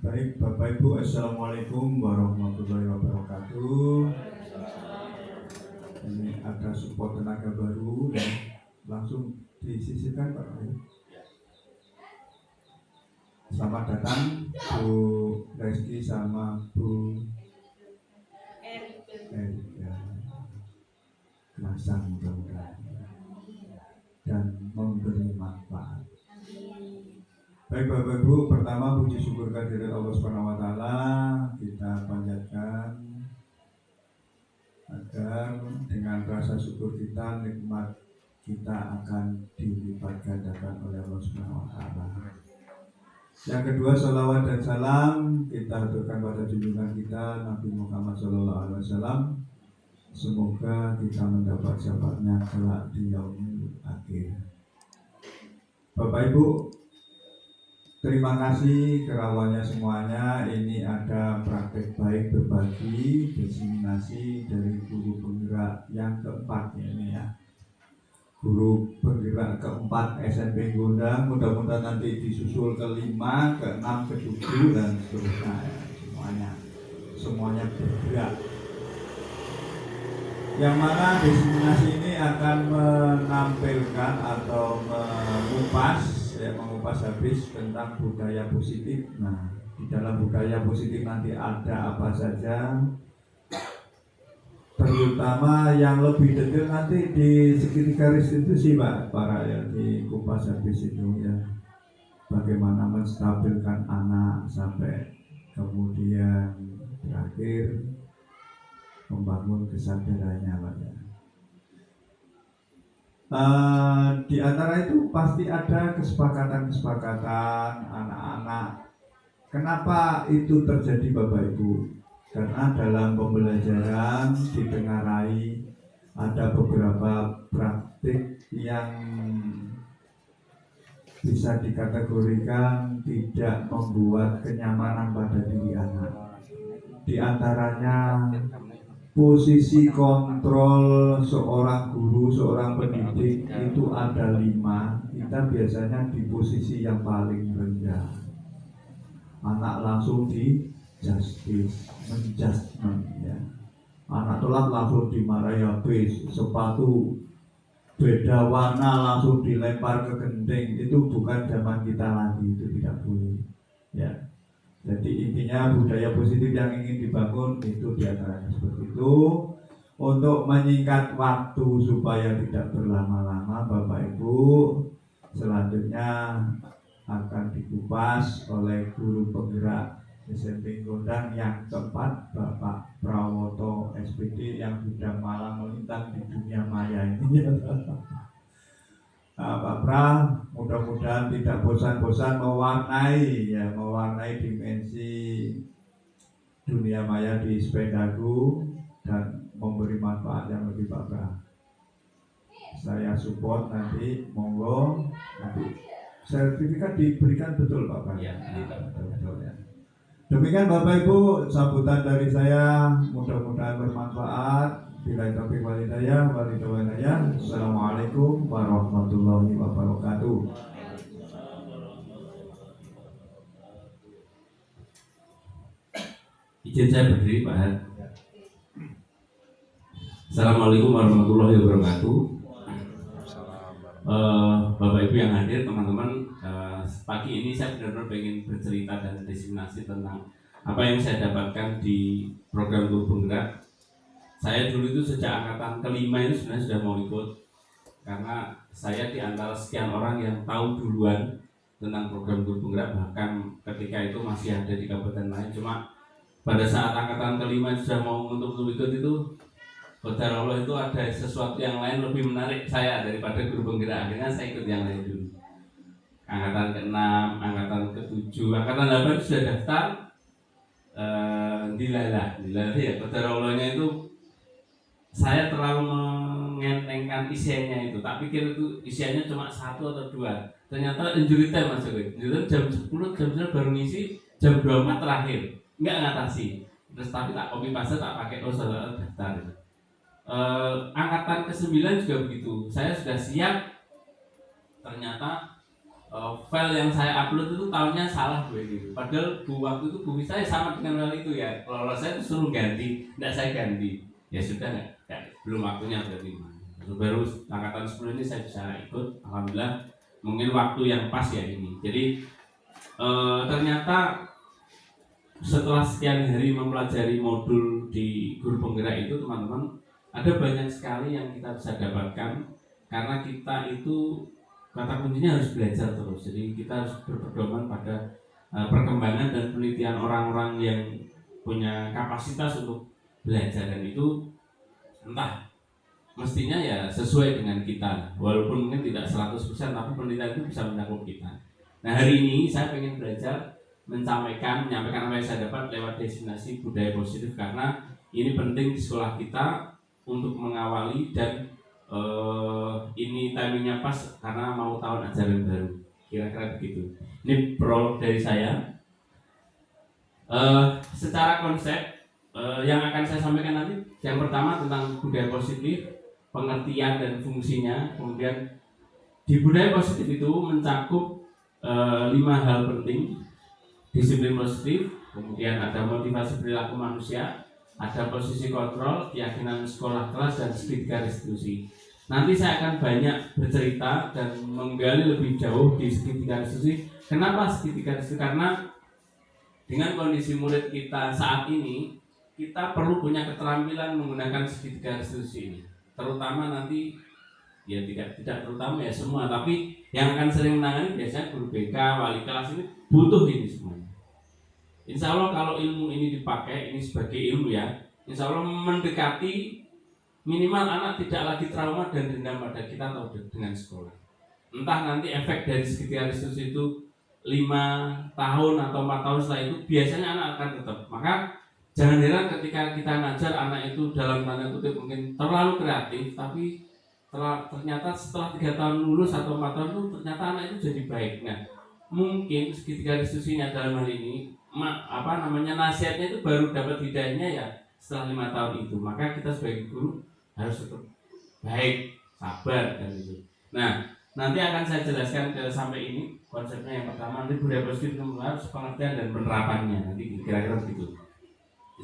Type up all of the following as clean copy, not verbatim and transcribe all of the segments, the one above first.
Baik, Bapak Ibu, Assalamualaikum warahmatullahi wabarakatuh. Ini ada support tenaga baru dan langsung disisihkan Pak. Selamat datang Bu Reski sama Bu Erika. Masang mudah-mudahan dan memberi manfaat. Baik Bapak Ibu, pertama puji syukur kehadirat Allah Subhanahu wa taala kita panjatkan agar dengan rasa syukur kita nikmat kita akan dilipat gandakan oleh Allah Subhanahu wa taala. Yang kedua, salawat dan salam kita aturkan pada junjungan kita Nabi Muhammad SAW. Semoga kita mendapat syafaatnya kelak di yaumil akhir. Bapak Ibu, terima kasih kerawanya semuanya. Ini ada praktek baik berbagi diseminasi dari guru penggerak yang keempat ini ya. Guru penggerak keempat SMP Gondang, mudah-mudahan nanti disusul ke-5, ke-6, ke-7 dan seterusnya ya. Semuanya bergerak. Yang mana diseminasi ini akan menampilkan atau mengupas habis tentang budaya positif. Nah, di dalam budaya positif nanti ada apa saja, terutama yang lebih detail nanti di segitiga restitusi Pak, para yang dikupas habis itu ya, bagaimana menstabilkan anak sampai kemudian terakhir membangun kesadarannya Pak ya. Di antara itu pasti ada kesepakatan anak-anak. Kenapa itu terjadi Bapak Ibu? Karena dalam pembelajaran ditengarai ada beberapa praktik yang bisa dikategorikan tidak membuat kenyamanan pada diri anak. Di antaranya posisi kontrol seorang guru, seorang pendidik itu ada 5. Kita biasanya di posisi yang paling rendah. Anak langsung di justice, menjudgment ya. Anak telat langsung dimarahi habis, sepatu beda warna langsung dilempar ke genting. Itu bukan zaman kita lagi, itu tidak boleh ya. Jadi intinya budaya positif yang ingin dibangun itu diantaranya seperti itu. Untuk menyingkat waktu supaya tidak berlama-lama Bapak Ibu, selanjutnya akan dikupas oleh guru penggerak SMP Gondang yang keempat, Bapak Prawoto SPD yang sudah malang melintang di dunia maya ini. Pak Pra, mudah-mudahan tidak bosan-bosan mewarnai dimensi dunia maya di sepedaku dan memberi manfaat yang lebih Pak Pra. Saya support nanti, monggo nanti sertifikat diberikan betul Pak Pra. Ya, betul ya. Demikian Bapak Ibu sambutan dari saya, mudah-mudahan bermanfaat. Bila taufiq wal hidayah. Assalamualaikum warahmatullahi wabarakatuh. Izin saya berdiri Pak Had. Assalamualaikum warahmatullahi wabarakatuh. Bapak Ibu yang hadir, teman-teman, pagi ini saya benar-benar ingin bercerita dan diseminasi tentang apa yang saya dapatkan di program guru penggerak. Saya dulu itu sejak angkatan ke-5 itu sebenarnya sudah mau ikut, karena saya di antara sekian orang yang tahu duluan tentang program guru penggerak, bahkan ketika itu masih ada di kabupaten lain. Cuma pada saat angkatan ke-5 sudah mau untuk ikut itu, Qadar Allah itu ada sesuatu yang lain lebih menarik saya daripada guru penggerak. Akhirnya saya ikut yang lain dulu. Angkatan ke-6, angkatan ke-7, angkatan 8 sudah daftar. Dilalah ya, Qadar Allahnya itu saya terlalu mengentengkan isiannya itu. Tak pikir itu isiannya cuma 1 atau 2. Ternyata injury time Mas Jokowi. Injury time jam 10, jam 9 baru ngisi, jam 24 terakhir. Enggak ngatasi. Terus tapi tak copy paste, tak pakai daftar. Angkatan ke-9 juga begitu. Saya sudah siap. Ternyata file yang saya upload itu tahunnya salah Bu ini. Padahal waktu itu bukti saya sama dengan file itu ya. Kalau saya itu suruh ganti, tidak saya ganti. Ya sudah nggak, belum waktunya berarti. Baru angkatan 10 ini saya bisa ikut. Alhamdulillah, mungkin waktu yang pas ya ini. Jadi ternyata setelah sekian hari mempelajari modul di guru penggerak itu teman-teman, ada banyak sekali yang kita bisa dapatkan karena kita itu kata kuncinya harus belajar terus. Jadi kita harus berpedoman pada perkembangan dan penelitian orang-orang yang punya kapasitas untuk belajar, dan itu entah mestinya ya sesuai dengan kita, walaupun mungkin tidak 100%, tapi penelitian itu bisa mencakup kita. Nah, hari ini saya ingin belajar menyampaikan apa yang saya dapat lewat destinasi budaya positif, karena ini penting di sekolah kita untuk mengawali, dan ini timingnya pas karena mau tahun ajaran baru, kira-kira begitu. Ini prolog dari saya. Secara konsep yang akan saya sampaikan nanti, yang pertama tentang budaya positif, pengertian dan fungsinya. Kemudian di budaya positif itu mencakup 5 hal penting: disiplin positif, kemudian ada motivasi perilaku manusia, ada posisi kontrol, keyakinan sekolah kelas, dan segitiga restitusi. Nanti saya akan banyak bercerita dan menggali lebih jauh di segitiga restitusi. Kenapa segitiga restitusi? Karena dengan kondisi murid kita saat ini, kita perlu punya keterampilan menggunakan segitiga restitusi ini. Terutama nanti, ya tidak terutama ya semua, tapi yang akan sering menangani biasanya guru BK, wali kelas ini butuh ini semuanya. Insya Allah kalau ilmu ini dipakai, ini sebagai ilmu ya, insya Allah mendekati minimal anak tidak lagi trauma dan dendam pada kita atau dengan sekolah. Entah nanti efek dari segitiga restitusi itu 5 tahun atau 4 tahun setelah itu, biasanya anak akan tetap. Maka jangan heran ketika kita ngajar anak itu dalam tanda kutip mungkin terlalu kreatif, tapi ternyata setelah 3 tahun lulus atau 4 tahun itu ternyata anak itu jadi baik. Nah, mungkin segitiga restitusinya dalam hal ini nasihatnya itu baru dapat hidayahnya ya setelah 5 tahun itu. Maka kita sebagai guru harus tetap baik, sabar, dan itu. Nah, nanti akan saya jelaskan sampai ini konsepnya. Yang pertama nanti budaya positif itu harus pengertian dan penerapannya, nanti kira-kira begitu.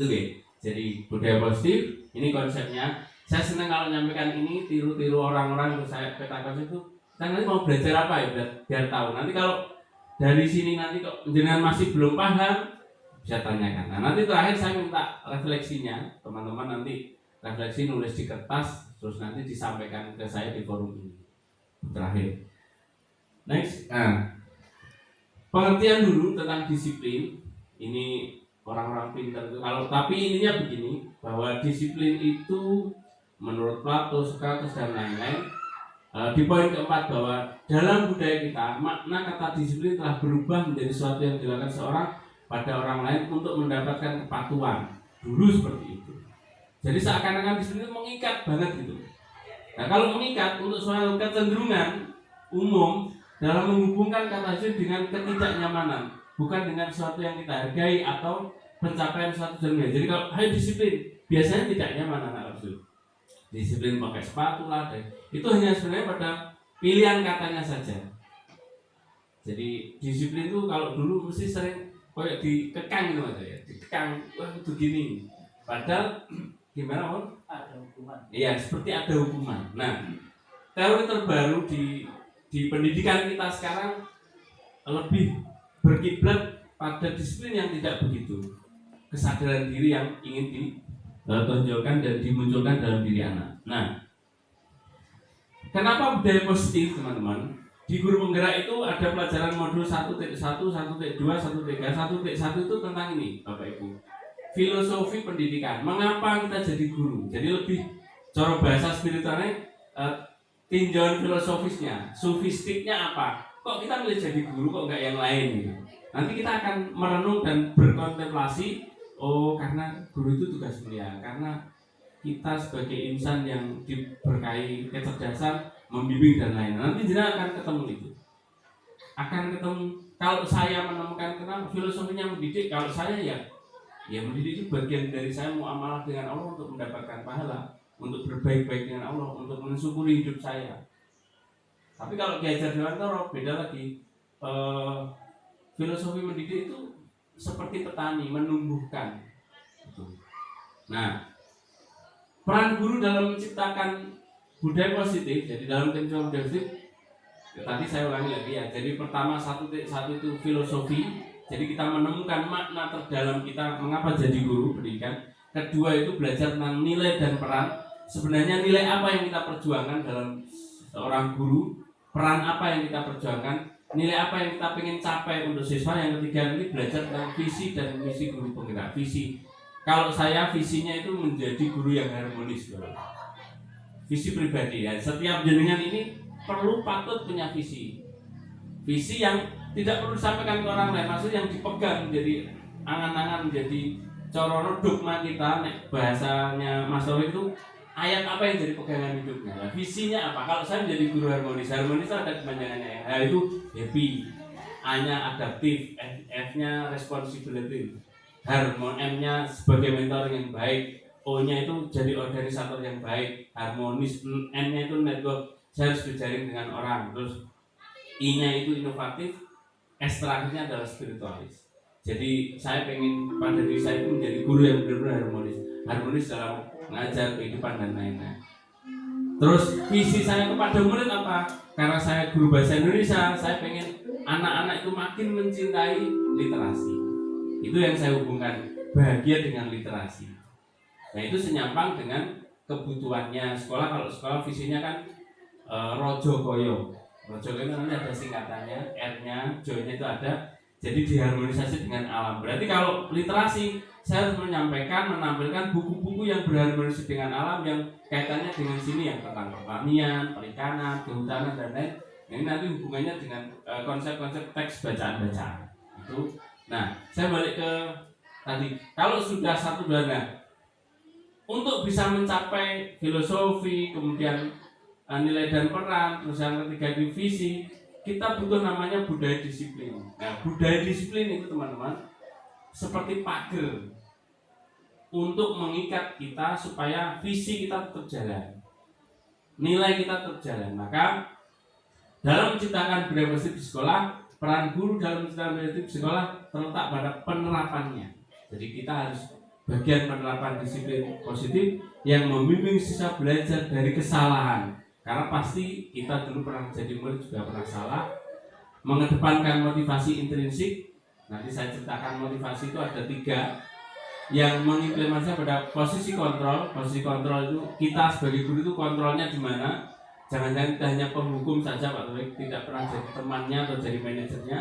Itu ya. Jadi budaya positif ini konsepnya. Saya senang kalau menyampaikan ini, tiru-tiru orang-orang yang saya petakan itu. Kita nanti mau belajar apa ya, biar tahu. Nanti kalau dari sini nanti kok jenengan masih belum paham, bisa tanyakan. Nah, nanti terakhir saya minta refleksinya, teman-teman nanti refleksi nulis di kertas, terus nanti disampaikan ke saya di forum ini. Terakhir. Next. Nah, pengertian dulu tentang disiplin. Ini orang-orang pintar itu. Tapi ininya begini, bahwa disiplin itu menurut Plato, Sokrates, dan lain-lain, di poin keempat bahwa dalam budaya kita makna kata disiplin telah berubah menjadi sesuatu yang dilakukan seorang pada orang lain untuk mendapatkan kepatuhan. Dulu seperti itu. Jadi seakan-akan disiplin itu mengikat banget gitu. Nah, kalau mengikat untuk suatu kecenderungan umum dalam menghubungkan kata disiplin dengan ketidaknyamanan, bukan dengan sesuatu yang kita hargai atau pencapaian suatu tujuan. Jadi kalau hai disiplin, biasanya tidak nyaman anak kecil. Disiplin pakai sepatu lah, itu hanya sebenarnya pada pilihan katanya saja. Jadi disiplin itu kalau dulu mesti sering kayak dikekang gitu aja ya, dikekang, wah itu gini. Padahal gimana Om? Ada hukuman. Iya, seperti ada hukuman. Nah, teori terbaru di pendidikan kita sekarang lebih berkiblat pada disiplin yang tidak begitu. Kesadaran diri yang ingin ditonjolkan dan dimunculkan dalam diri anak. Nah, kenapa budaya positif teman-teman? Di guru penggerak itu ada pelajaran modul 1.1, 1.2, 1.3, 1.1 itu tentang ini Bapak Ibu. Filosofi pendidikan. Mengapa kita jadi guru? Jadi lebih cara bahasa spiritualnya, tinjauan filosofisnya, sufistiknya apa? Kok kita milih jadi guru kok nggak yang lain gitu? Nanti kita akan merenung dan berkontemplasi. Oh, karena guru itu tugas mulia, karena kita sebagai insan yang diberkahi kecerdasan, membimbing dan lain-lain. Nanti jenengan akan ketemu itu. Akan ketemu. Kalau saya menemukan kenapa filosofinya mendidik, kalau saya ya mendidik itu bagian dari saya muamalah dengan Allah untuk mendapatkan pahala, untuk berbaik-baik dengan Allah, untuk mensyukuri hidup saya. Tapi kalau diajar Dewantara beda lagi. eh, filosofi mendidik itu seperti petani menumbuhkan. Nah, peran guru dalam menciptakan budaya positif, jadi dalam kehidupan positif, tadi saya ulangi lagi ya. Jadi pertama satu itu filosofi, jadi kita menemukan makna terdalam kita mengapa jadi guru pendidikan. Kedua itu belajar tentang nilai dan peran. Sebenarnya nilai apa yang kita perjuangkan dalam seorang guru, peran apa yang kita perjuangkan, nilai apa yang kita ingin capai untuk siswa. Yang ketiga ini belajar tentang visi dan misi guru penggerak. Visi, kalau saya visinya itu menjadi guru yang harmonis, visi pribadi ya. Setiap jenengan ini perlu patut punya visi yang tidak perlu disampaikan ke orang lain, maksudnya yang dipegang menjadi angan-angan, menjadi corono dogma kita. Bahasanya Mas Taufik itu ayat apa yang jadi pegangan hidupnya. Nah, visinya apa? Kalau saya menjadi guru harmonis itu ada kepanjangannya ya. Itu happy, A-nya adaptif, F-nya responsibility, M-nya sebagai mentor yang baik, O-nya itu jadi organisator yang baik, harmonis, N-nya itu network, saya harus berjaring dengan orang, terus I-nya itu inovatif, S terakhirnya adalah spiritualis. Jadi saya pengen pada diri saya itu menjadi guru yang benar-benar harmonis dalam mengajar, kehidupan dan lain-lain. Terus visi saya kepada murid apa? Karena saya guru bahasa Indonesia, saya pengen anak-anak itu makin mencintai literasi. Itu yang saya hubungkan bahagia dengan literasi. Nah itu senyampang dengan kebutuhannya sekolah. Kalau sekolah visinya kan Rojo Koyo. Rojo Koyo nanti ada singkatannya, R-nya, Jo-nya itu ada. Jadi diharmonisasi dengan alam. Berarti kalau literasi, saya harus menyampaikan, menampilkan buku-buku yang berharmonisasi dengan alam, yang kaitannya dengan sini, yang tentang pertanian, perikanan, kehutanan dan lain. Ini nanti hubungannya dengan konsep-konsep teks bacaan-bacaan. Itu. Nah, saya balik ke tadi. Kalau sudah satu dana, untuk bisa mencapai filosofi, kemudian nilai dan peran, terus yang ketiga divisi, kita butuh namanya budaya disiplin. Nah, budaya disiplin itu teman-teman seperti pagar untuk mengikat kita supaya visi kita tetap jalan, nilai kita tetap jalan. Maka dalam menciptakan budaya positif di sekolah, peran guru dalam menciptakan budaya positif di sekolah terletak pada penerapannya. Jadi kita harus bagian penerapan disiplin positif yang membimbing siswa belajar dari kesalahan. Karena pasti kita dulu pernah jadi murid juga pernah salah. Mengedepankan motivasi intrinsik. Nanti saya ceritakan motivasi itu ada 3. Yang mengimplementasikan pada posisi kontrol. Posisi kontrol itu kita sebagai guru itu kontrolnya di mana? Jangan-jangan kita hanya penghukum saja Pak Taufik, tidak pernah jadi temannya atau jadi manajernya.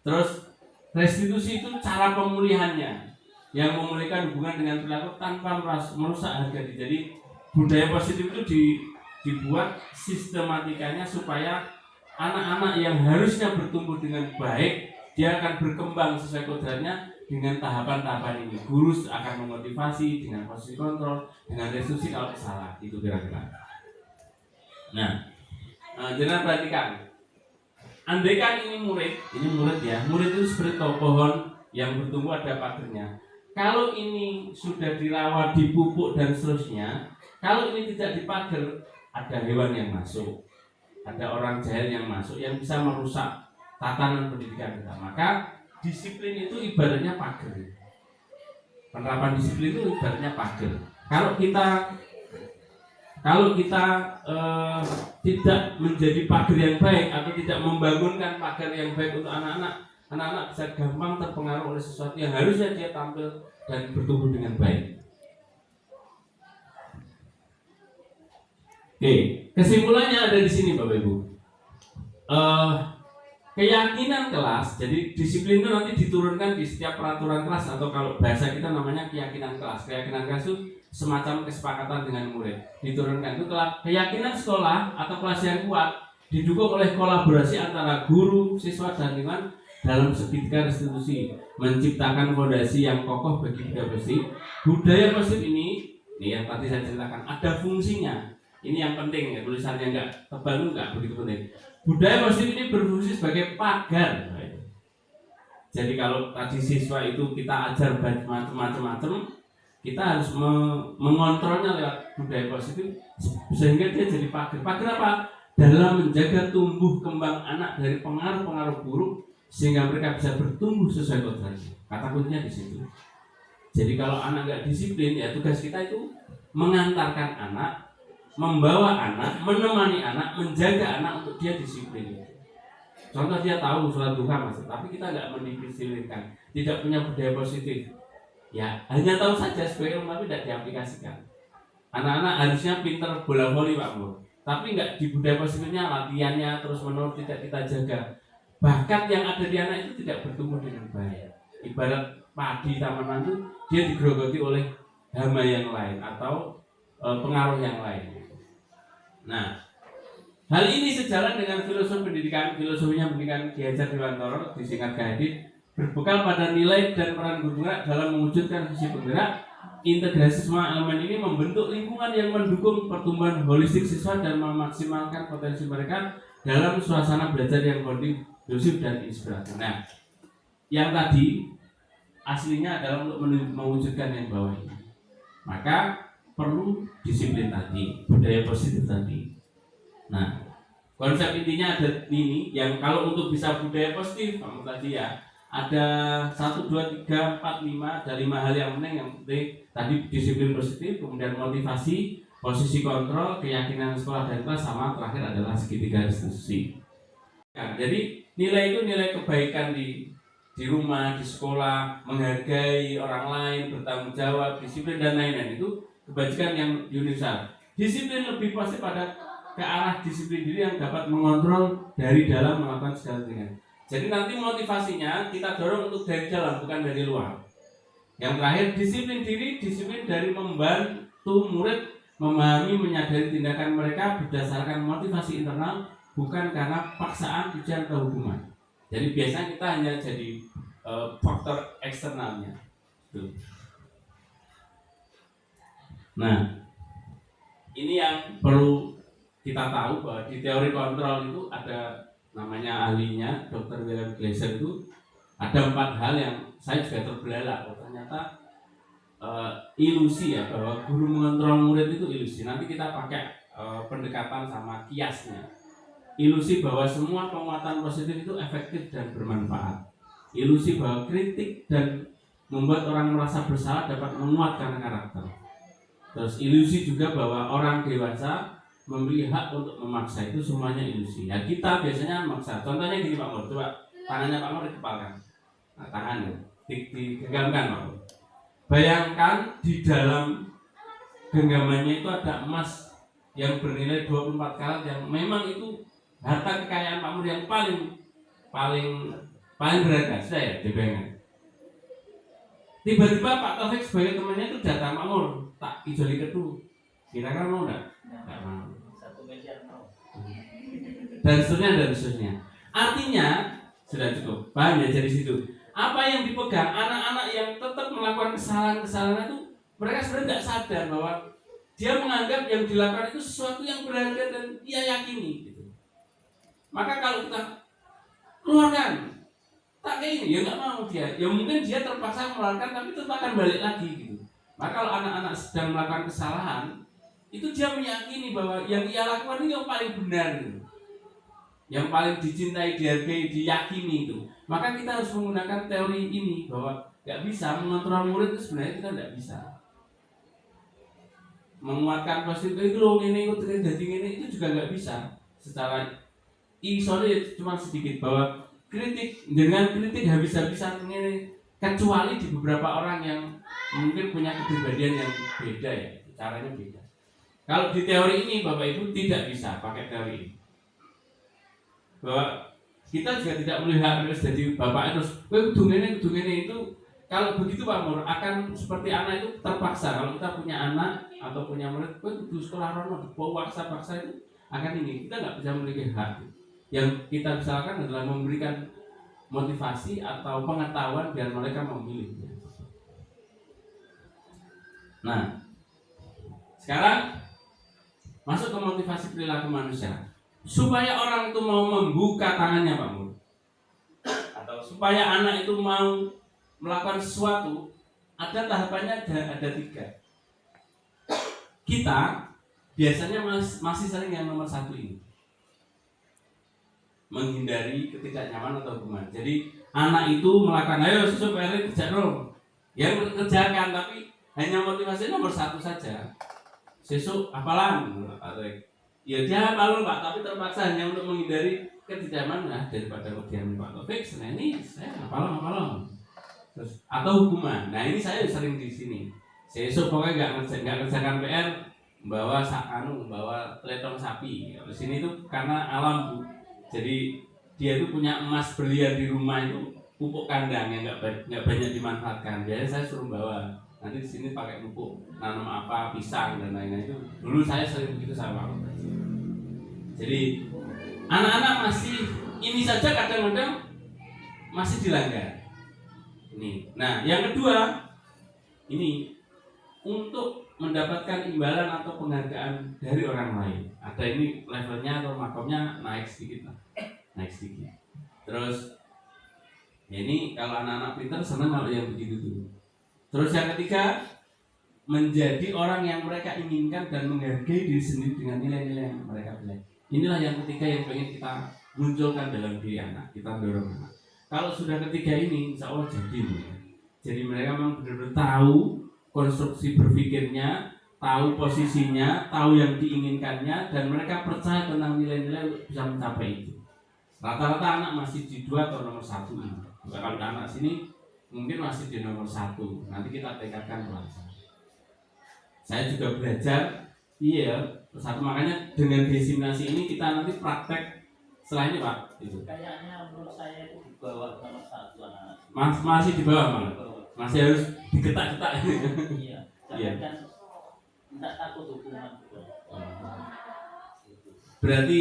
Terus restitusi itu cara pemulihannya, yang memulihkan hubungan dengan perilaku tanpa merusak harga diri. Jadi budaya positif itu dibuat sistematikanya supaya anak-anak yang harusnya bertumbuh dengan baik, dia akan berkembang sesuai kodratnya dengan tahapan-tahapan ini. Guru akan memotivasi dengan posisi kontrol, dengan restitusi kalau salah. Itu kira-kira. Nah, jangan perhatikan. Andaikan ini murid ya. Murid itu seperti pohon yang bertumbuh ada pagernya. Kalau ini sudah dirawat, dipupuk dan seterusnya, kalau ini tidak dipagar, ada hewan yang masuk, ada orang jahil yang masuk yang bisa merusak tatanan pendidikan kita. Maka disiplin itu ibaratnya pagar. Penerapan disiplin itu ibaratnya pagar. Kalau kita tidak menjadi pagar yang baik atau tidak membangunkan pagar yang baik untuk anak-anak bisa gampang terpengaruh oleh sesuatu yang harusnya dia tampil dan bertumbuh dengan baik. Oke, kesimpulannya ada di sini Bapak Ibu. Keyakinan kelas, jadi disiplin itu nanti diturunkan di setiap peraturan kelas, atau kalau bahasa kita namanya keyakinan kelas. Keyakinan kelas itu semacam kesepakatan dengan murid. Diturunkan itu keyakinan sekolah atau kelas yang kuat didukung oleh kolaborasi antara guru, siswa dan lingkungan dalam segitiga restitusi, menciptakan fondasi yang kokoh bagi budaya positif. Budaya positif ini yang tadi saya ceritakan ada fungsinya. Ini yang penting ya, tulisannya enggak tebal, enggak begitu penting. Budaya positif ini berfungsi sebagai pagar. Jadi kalau tadi siswa itu kita ajar macam-macam, kita harus mengontrolnya lewat budaya positif sehingga dia jadi pagar. Pagar apa? dalam menjaga tumbuh kembang anak dari pengaruh-pengaruh buruk sehingga mereka bisa bertumbuh sesuai kodratnya. Kata kuncinya di situ. Jadi kalau anak nggak disiplin, ya tugas kita itu mengantarkan anak, membawa anak, menemani anak, menjaga anak untuk dia disiplin. Contoh dia tahu sholat duha masuk, tapi kita nggak mendisiplinkan, tidak punya budaya positif. Ya hanya tahu saja sebagai umum tapi tidak diaplikasikan. Anak-anak harusnya pinter bola voli Pak Mur, tapi nggak di budaya positifnya, latihannya terus menerus tidak kita jaga. Bakat yang ada di anak itu tidak bertumbuh dengan baik. Ibarat padi tanaman itu dia digerogoti oleh hama yang lain atau pengaruh yang lain. Nah, hal ini sejalan dengan filosofinya pendidikan Ki Hajar Dewantara disingkat KHD, berbekal pada nilai dan peran guru penggerak dalam mewujudkan visi penggerak. Integrasi semua elemen ini membentuk lingkungan yang mendukung pertumbuhan holistik siswa dan memaksimalkan potensi mereka dalam suasana belajar yang kondusif dan inspiratif. Nah, yang tadi aslinya adalah untuk mewujudkan yang bawah ini. Maka perlu disiplin tadi, budaya positif tadi. Nah, konsep intinya ada ini, yang kalau untuk bisa budaya positif, kamu tadi ya, ada 1, 2, 3, 4, 5, ada 5 hal yang penting. Yang penting tadi disiplin positif, kemudian motivasi, posisi kontrol, keyakinan sekolah dan kelas, sama terakhir adalah segitiga restitusi. Nah, jadi nilai itu nilai kebaikan di rumah, di sekolah, menghargai orang lain, bertanggung jawab, disiplin dan lain-lain, itu kebajikan yang universal. Disiplin lebih pasti pada ke arah disiplin diri yang dapat mengontrol dari dalam melakukan segala dengan. Jadi nanti motivasinya kita dorong untuk dari dalam, bukan dari luar. Yang terakhir disiplin diri, disiplin dari membantu murid memahami, menyadari tindakan mereka berdasarkan motivasi internal, bukan karena paksaan, ujian atau hukuman. Jadi biasanya kita hanya jadi faktor eksternalnya. Tuh. Nah, ini yang perlu kita tahu, bahwa di teori kontrol itu ada namanya ahlinya Dr. William Glasser, itu ada 4 hal yang saya juga terbelalak. Ternyata ilusi ya, bahwa guru mengontrol murid itu ilusi. Nanti kita pakai pendekatan sama kiasnya. Ilusi bahwa semua penguatan positif itu efektif dan bermanfaat. Ilusi bahwa kritik dan membuat orang merasa bersalah dapat menguatkan karakter. Terus ilusi juga bahwa orang dewasa memiliki hak untuk memaksa, itu semuanya ilusi. Ya kita biasanya memaksa. Contohnya gini Pak Mur, coba tangannya Pak Mur dikepalkan. Nah, tangannya digenggamkan Pak Mur. Bayangkan di dalam genggamannya itu ada emas yang bernilai 24 karat, yang memang itu harta kekayaan Pak Mur yang paling berharga. Sudah ya, dibayangkan. Tiba-tiba Pak Taufik sebagai temannya itu datang, Pak Mur, tak ijoli kedu. Kira-kira mau enggak? Enggak mau. 1 miliar mau. Dan seterusnya. Artinya sudah cukup. Paham ya dari situ. Apa yang dipegang anak-anak yang tetap melakukan kesalahan-kesalahan itu, mereka sebenarnya tidak sadar bahwa dia menganggap yang dilakukan itu sesuatu yang berharga dan dia yakini gitu. Maka kalau kita keluarkan, tak kayak ini, ya nggak mau dia. Ya mungkin dia terpaksa mengeluarkan, tapi tetap akan balik lagi gitu. Maka kalau anak-anak sedang melakukan kesalahan, itu dia meyakini bahwa yang ia lakukan ini yang paling benar gitu. Yang paling dicintai, dihargai, diyakini itu. Maka kita harus menggunakan teori ini, bahwa nggak bisa mengontrol murid itu sebenarnya kita nggak bisa. Menguatkan positif itu loh, ini itu juga nggak bisa. Secara cuma sedikit, bahwa dengan kritik habis-habisan ini, kecuali di beberapa orang yang mungkin punya kepribadian yang beda ya, caranya beda. Kalau di teori ini Bapak Ibu tidak bisa pakai teori ini. Bahwa kita juga tidak melihat harus jadi bapak terus kudu ngene itu. Kalau begitu Pak Mur, akan seperti anak itu terpaksa. Kalau kita punya anak atau punya murid, kudu sekolah rono, paksa itu akan ini. Kita nggak bisa memiliki hak. Yang kita bisa lakukan adalah memberikan motivasi atau pengetahuan biar mereka memilih. Nah, sekarang masuk ke motivasi perilaku manusia. Supaya orang itu mau membuka tangannya Pak Mur, atau supaya anak itu mau melakukan sesuatu, ada tahapannya, ada 3. Kita biasanya masih sering yang nomor 1 ini. menghindari ketidaknyamanan atau hukuman. Jadi anak itu melakukan, ayo susu PR kerja dong, ya kerjakan, tapi hanya motivasi nomor satu saja. Sesuk apalan, ya dia malu Pak, tapi terpaksa hanya untuk menghindari ketidaknyamanan daripada kemudian Pak Taufik, ini saya apalan. Terus atau hukuman. Nah ini saya sering di sini. Sesuk pokoknya nggak kerjakan PR, bawa teletong sapi. Di sini tuh karena alam Bu. Jadi dia tuh punya emas berlian di rumah itu, pupuk kandang yang nggak banyak dimanfaatkan. Biasanya saya suruh bawa. Nanti di sini pakai pupuk nanam apa, pisang dan lain-lain itu. Dulu saya sering begitu sama Pak. Jadi anak-anak masih ini saja kadang-kadang masih dilanggar. Ini. Nah, yang kedua ini untuk mendapatkan imbalan atau penghargaan dari orang lain. Ada ini levelnya atau makomnya naik sedikit lah, naik sedikit. Terus ya ini kalau anak-anak pintar senang kalau yang begitu tuh. Terus yang ketiga, menjadi orang yang mereka inginkan dan menghargai diri sendiri dengan nilai-nilai yang mereka pilih. Inilah yang ketiga yang pengen kita munculkan dalam diri anak, kita dorong anak. Kalau sudah ketiga ini, insya Allah jadi. Jadi mereka memang benar-benar tahu konstruksi berpikirnya, tahu posisinya, tahu yang diinginkannya, dan mereka percaya tentang nilai-nilai untuk bisa mencapai itu. Rata-rata anak masih di 2 atau nomor 1 ini. Kalau anak sini mungkin masih di nomor 1. Nanti kita tingkatkan kelas. Saya juga belajar, satu makanya dengan destinasi ini kita nanti praktek setelah ini Pak. Itu. Kayaknya menurut saya itu di bawah nomor 1 anak. Masih di bawah malah. Masih harus diketak-ketak. Iya. Jangan kan tidak takut hukuman juga. Berarti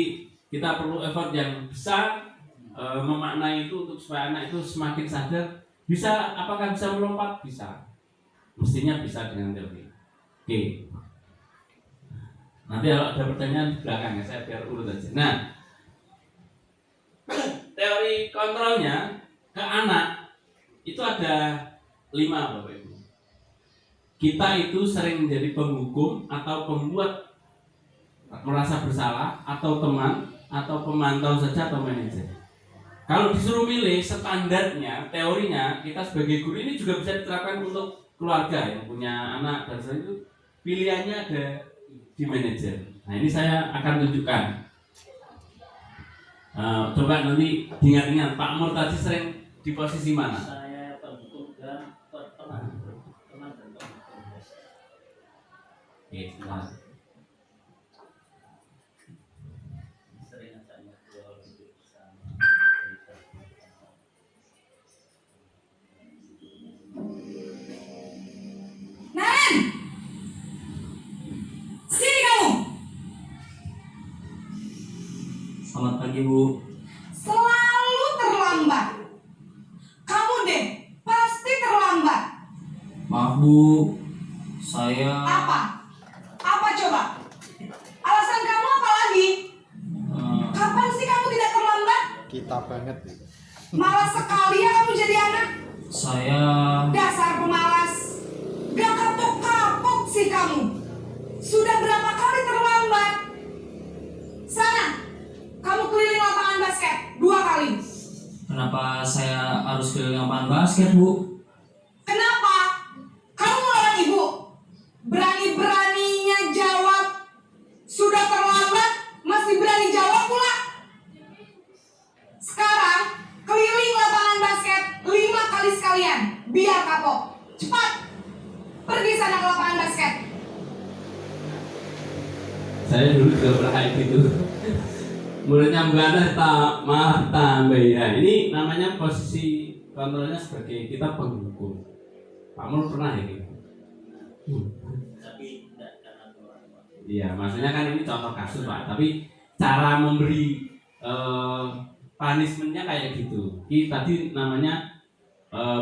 kita perlu effort yang besar memaknai itu untuk supaya anak itu semakin sadar. Bisa, apakah bisa melompat? Bisa. Mestinya bisa dengan teori. Oke. Nanti kalau ada pertanyaan di belakang ya, saya biar urut aja. Nah, teori kontrolnya ke anak itu ada 5 Bapak Ibu. Kita itu sering menjadi penghukum atau pembuat merasa bersalah, atau teman, atau pemantau saja, atau manajer. Kalau disuruh milih standarnya, teorinya, kita sebagai guru ini juga bisa diterapkan untuk keluarga yang punya anak dan sebagainya itu. Pilihannya ada di manajer. Nah ini saya akan tunjukkan. Coba nanti diingat-ingat Pak Mur tadi sering di posisi mana? Saya penghukum dan teman dan teman. Oke, sebentar. Sering ajak ngobrol duduk bersama. Naren, sini kamu. Selamat pagi Bu. Selalu terlambat. Kamu deh pasti terlambat. Maaf Bu, saya Apa? Apa coba? Alasan kamu apa lagi? Kapan sih kamu tidak terlambat? Kita banget. Malas sekali ya kamu jadi anak. saya Dasar pemalas. Gak kapok-kapok sih kamu. Sudah berapa kali terlambat? Sana, kamu keliling lapangan basket 2 kali. kenapa saya harus keliling lapangan basket Bu? Kenapa? Kamu melawan ibu? Berani-beraninya jawab. Sudah terlambat, masih berani jawab pula. Sekarang, keliling lapangan basket 5 kali sekalian. Biar kapok. Cepat. Pergi sana ke lapangan basket. Saya dulu juga pernah kayak gitu. Muridnya Mbak malah tambah ya. Ini namanya posisi kontrolnya sebagai kita penghukum. Pak Mul pernah ya gitu? Tapi tidak karena orang. Iya, maksudnya kan ini contoh kasus Pak. Tapi cara memberi punishmentnya kayak gitu. Ini tadi namanya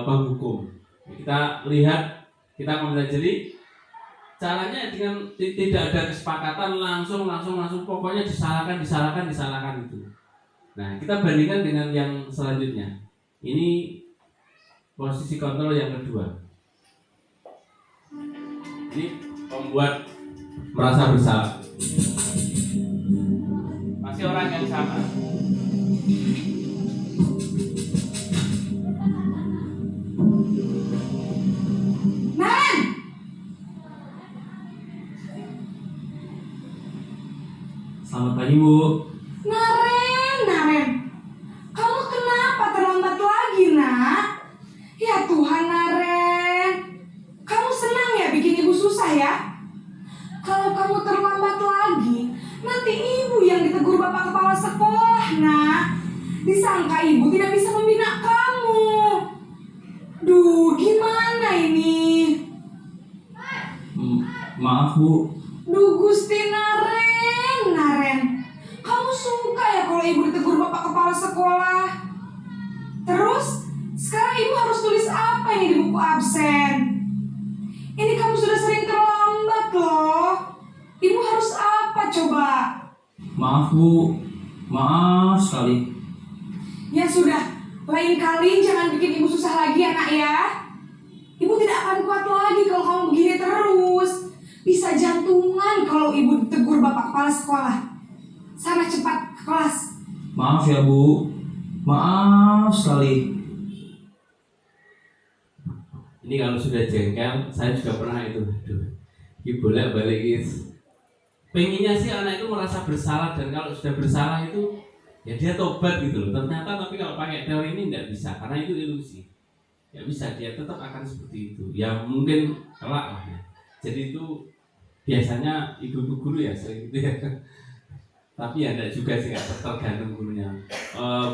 penghukum. Kita lihat, kita mempelajari caranya dengan tidak ada kesepakatan langsung pokoknya disalahkan itu. Nah kita bandingkan dengan yang selanjutnya. Ini posisi kontrol yang kedua. Ini membuat merasa bersalah. Masih orang yang sama. pagi Bu. Naren, kamu kenapa terlambat lagi, nak? Ya Tuhan, Naren, kamu senang ya bikin ibu susah ya? Kalau kamu terlambat lagi, nanti ibu yang ditegur bapak kepala sekolah, nak. Disangka ibu tidak bisa membina kamu. Duh, gimana ini? Maaf Bu. Duh, Gusti Naren, kamu suka ya kalau ibu ditegur bapak kepala sekolah? Terus, sekarang ibu harus tulis apa ini di buku absen? Ini kamu sudah sering terlambat loh. Ibu harus apa coba? Maaf Bu. Maaf sekali. Ya sudah, lain kali jangan bikin ibu susah lagi ya, nak ya. Ibu tidak akan kuat lagi kalau kamu begini terus. Bisa jantungan kalau ibu ditegur bapak kepala sekolah. Sana cepat ke kelas. Maaf ya Bu. Maaf sekali. Ini kalau sudah jengkel, saya juga pernah itu. Bolak-balik gitu. Pengennya sih anak itu merasa bersalah, dan kalau sudah bersalah itu ya dia tobat gitu loh. Ternyata tapi kalau pakai teori ini tidak bisa, karena itu ilusi. Ya bisa, dia tetap akan seperti itu. Ya mungkin kelak lah ya. Jadi itu biasanya ibu guru ya sering gitu ya. Tapi ya enggak juga sih, tergantung gurunya.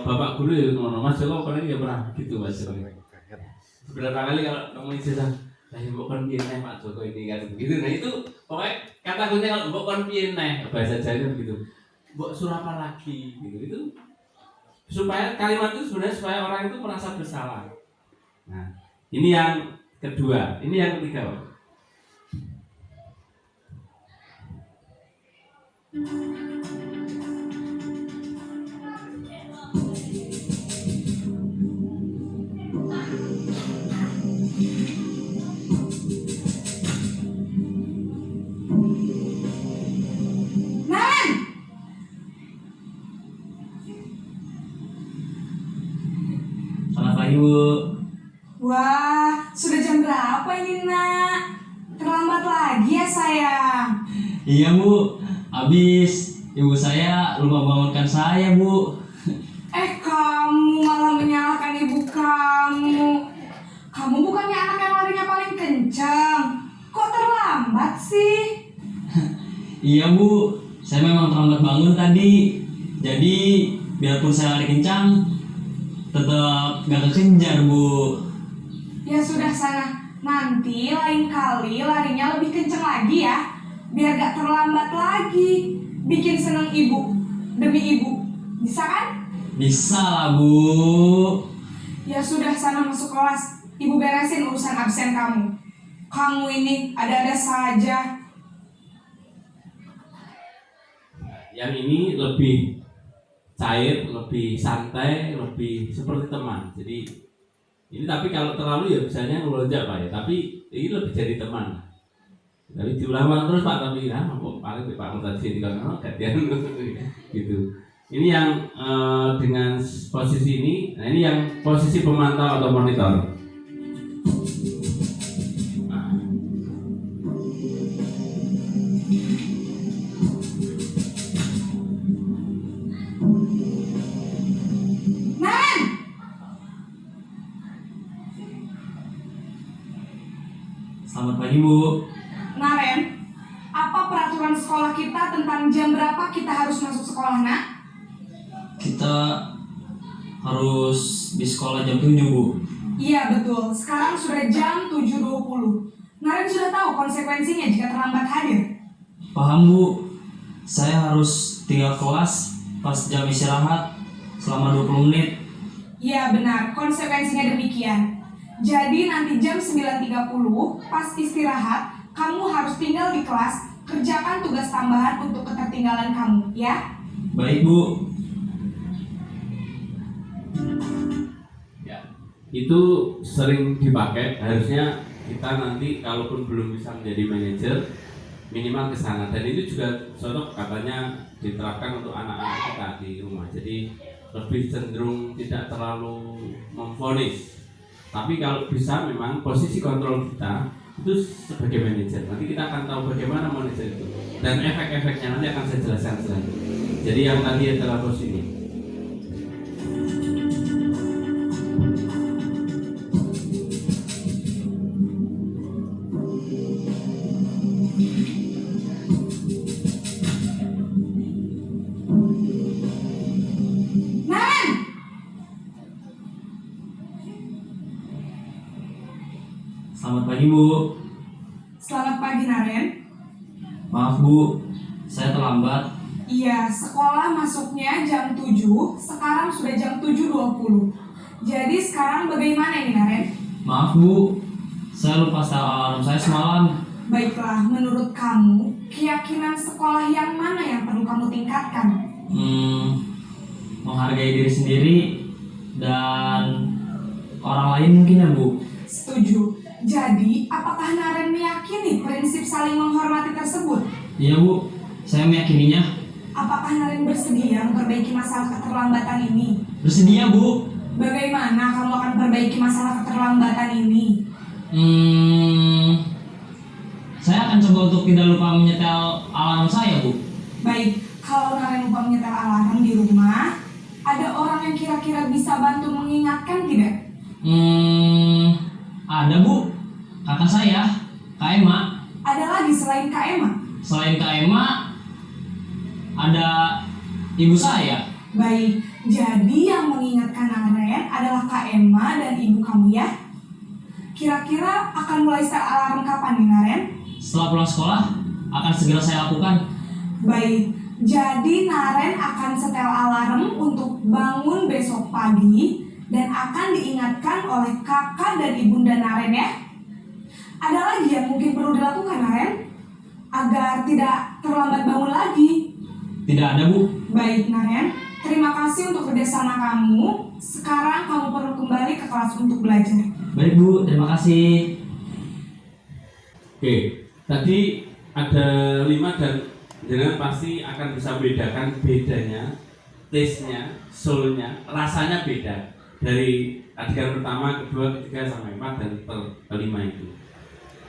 Bapak guru ya ngono, Mas Joko pernah ya pernah gitu Mas Joko. Beberapa kali kalau ngomongin cerita, saya mbok kon piye neh Pak Joko ini kan begitu. Nah itu pokoknya kata kuncinya kalau mbok kon piye neh bahasa Jawa begitu. Mbok surapa lagi gitu. Itu supaya kalimat itu sebenarnya supaya orang itu merasa bersalah. Nah, ini yang kedua, ini yang ketiga, Pak. Naren, Selamat pagi Bu. wah, sudah jam berapa ini, nak? Terlambat lagi ya, sayang. Iya Bu. Habis ibu saya lupa bangunkan saya Bu. Kamu malah menyalahkan ibu kamu. Kamu bukannya anak yang larinya paling kencang. Kok terlambat sih? Iya Bu. Saya memang terlambat bangun tadi. Jadi biarpun saya lari kencang, tetap gak kekejar Bu. Ya sudah sana. Nanti lain kali larinya lebih kencang lagi ya. Biar gak terlambat lagi. Bikin seneng ibu. Demi ibu. Bisa kan? Bisa lah Bu. Ya sudah sana masuk kelas. Ibu beresin urusan absen kamu. Kamu ini ada-ada saja. Yang ini lebih cair, lebih santai, lebih seperti teman. Jadi ini tapi kalau terlalu ya misalnya ngelonjak Pak ya. Tapi ini lebih jadi teman. Tapi diulang-ulang terus Pak, tapi ya paling Pak Mutasi kalau gantian gitu. Ini yang dengan posisi ini. Nah ini yang posisi pemantau atau monitor. Naren! Selamat pagi Bu. Naren, apa peraturan sekolah kita tentang jam berapa kita harus masuk sekolah, nak? Kita harus di sekolah jam 7 Bu. Iya betul, sekarang sudah jam 7.20. Naren sudah tahu konsekuensinya jika terlambat hadir. Paham Bu. Saya harus tinggal kelas pas jam istirahat selama 20 menit. Iya benar, konsekuensinya demikian. Jadi nanti jam 9.30 pas istirahat, kamu harus tinggal di kelas, kerjakan tugas tambahan untuk ketertinggalan kamu, ya? Baik Bu. Ya, itu sering dipakai. Harusnya kita nanti kalaupun belum bisa menjadi manajer, minimal ke sana. Dan itu juga cocok katanya diterapkan untuk anak-anak kita di rumah. Jadi lebih cenderung tidak terlalu memvonis. Tapi kalau bisa memang posisi kontrol kita itu sebagai manajer. Nanti kita akan tahu bagaimana manajer itu dan efek-efeknya nanti akan saya jelaskan selanjutnya. Jadi yang tadi adalah bos ini. Naren, Selamat pagi Bu. selamat pagi Naren. Maaf Bu, saya terlambat. Iya, sekolah masuknya jam 7, sekarang sudah jam 7.20. Jadi sekarang bagaimana ini Naren? Maaf Bu, saya lupa setel alarm saya semalam. Baiklah, menurut kamu, keyakinan sekolah yang mana yang perlu kamu tingkatkan? Menghargai diri sendiri dan orang lain mungkin ya Bu. Setuju. Jadi, apakah Naren meyakini prinsip saling menghormati tersebut? Iya Bu, saya meyakininya. Apakah Naren bersedia memperbaiki masalah keterlambatan ini? Bersedia Bu. Bagaimana kamu akan perbaiki masalah keterlambatan ini? Saya akan coba untuk tidak lupa menyetel alarm saya Bu. Baik, kalau Naren lupa menyetel alarm di rumah, ada orang yang kira-kira bisa bantu mengingatkan tidak? Ada Bu, kakak saya, Kak Emma. Ada lagi selain Kak Emma? Selain Kak Emma, ada ibu saya. Baik, jadi yang mengingatkan Naren adalah Kak Emma dan ibu kamu ya? Kira-kira akan mulai setel alarm kapan nih Naren? Setelah pulang sekolah, akan segera saya lakukan. Baik, jadi Naren akan setel alarm untuk bangun besok pagi dan akan diingatkan oleh kakak dan ibunda Naren ya. Ada lagi yang mungkin perlu dilakukan Naren agar tidak terlambat bangun lagi? Tidak ada Bu. Baik Naren, terima kasih untuk kerjasama kamu. Sekarang kamu perlu kembali ke kelas untuk belajar. Baik Bu, terima kasih. Oke, tadi ada 5 dan jenengan pasti akan bisa membedakan bedanya, taste-nya, soul-nya, rasanya beda dari adegan pertama, kedua, ketiga, sampai 4 dan kelima itu.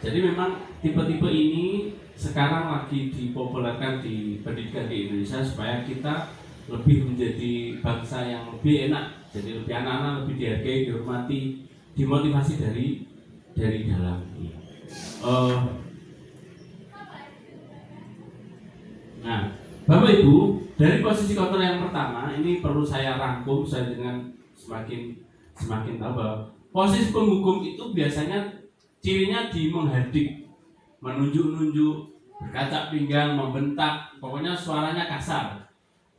Jadi memang tipe-tipe ini sekarang lagi dipopulerkan di pendidikan di Indonesia supaya kita lebih menjadi bangsa yang lebih enak, jadi lebih anak-anak lebih dihargai, dihormati, dimotivasi dari dalam. Nah, Bapak Ibu, dari posisi kontrol yang pertama ini perlu saya rangkum saya dengan semakin tahu bahwa posisi penghukum itu biasanya cirinya di menghardik, menunjuk-nunjuk, berkacak pinggang, membentak, pokoknya suaranya kasar.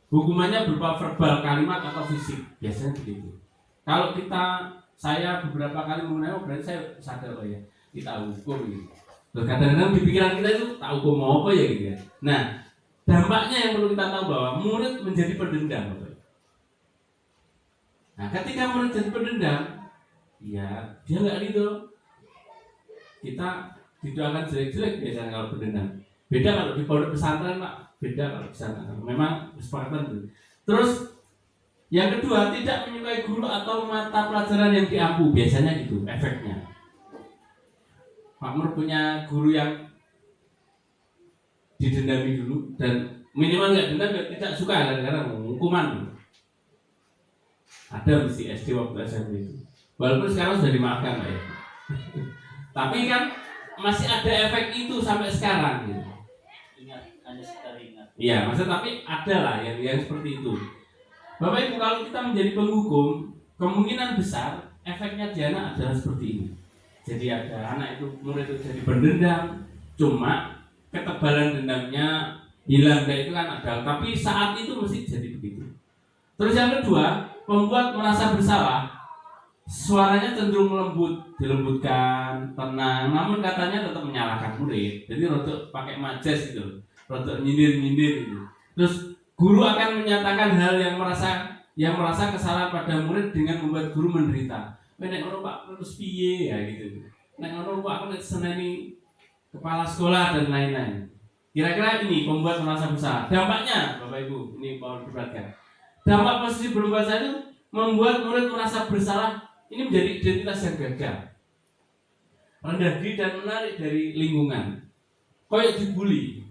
Hukumannya berupa verbal, kalimat atau fisik, biasanya begitu. Kalau saya beberapa kali mengenai, berarti saya sadar ya, kita hukum gitu. Kadang-kadang di pikiran kita itu tak hukum mau apa ya gitu ya. Nah, dampaknya yang perlu kita tahu bahwa murid menjadi pendendam. Nah, ketika murid jadi pendendam, ya dia nggak gitu. Kita tidak akan jelek-jelek biasanya kalau pendendam. Beda kalau di pondok pesantren Pak, beda kalau di sana. Memang kesepakatan itu. Terus yang kedua, tidak menyukai guru atau mata pelajaran yang diampu, biasanya gitu efeknya. Pak Nur punya guru yang didendami dulu dan minimal nggak dendam ya tidak suka kadang-kadang hukuman. Ada mesti SD waktu SMP itu. Walaupun sekarang sudah dimaafkan Pak ya. Tapi kan masih ada efek itu sampai sekarang gitu. Ada sekitar ingat. Iya, maksudnya tapi ada lah yang seperti itu. Bapak Ibu, kalau kita menjadi penghukum, kemungkinan besar efeknya di anak adalah seperti ini. Jadi ada anak itu murid itu jadi berdendam, cuma ketebalan dendamnya hilang, itu kan ada. Tapi saat itu mesti jadi begitu. Terus yang kedua, membuat merasa bersalah. Suaranya cenderung lembut, dilembutkan, tenang, namun katanya tetap menyalahkan murid. Jadi rotok pakai majas gitu, rotok nyindir gitu. Terus guru akan menyatakan hal yang merasa kesalahan pada murid dengan membuat guru menderita. Nek ngono Pak terus piye ya gitu. Nek ngono Pak aku nek seneni kepala sekolah dan lain-lain. Kira-kira ini membuat merasa bersalah. Dampaknya Bapak Ibu, ini mohon diperhatikan. Dampak posisi berpuasa itu membuat murid merasa bersalah. Ini menjadi identitas yang gagal. rendah diri dan menarik dari lingkungan. Kayak dibully.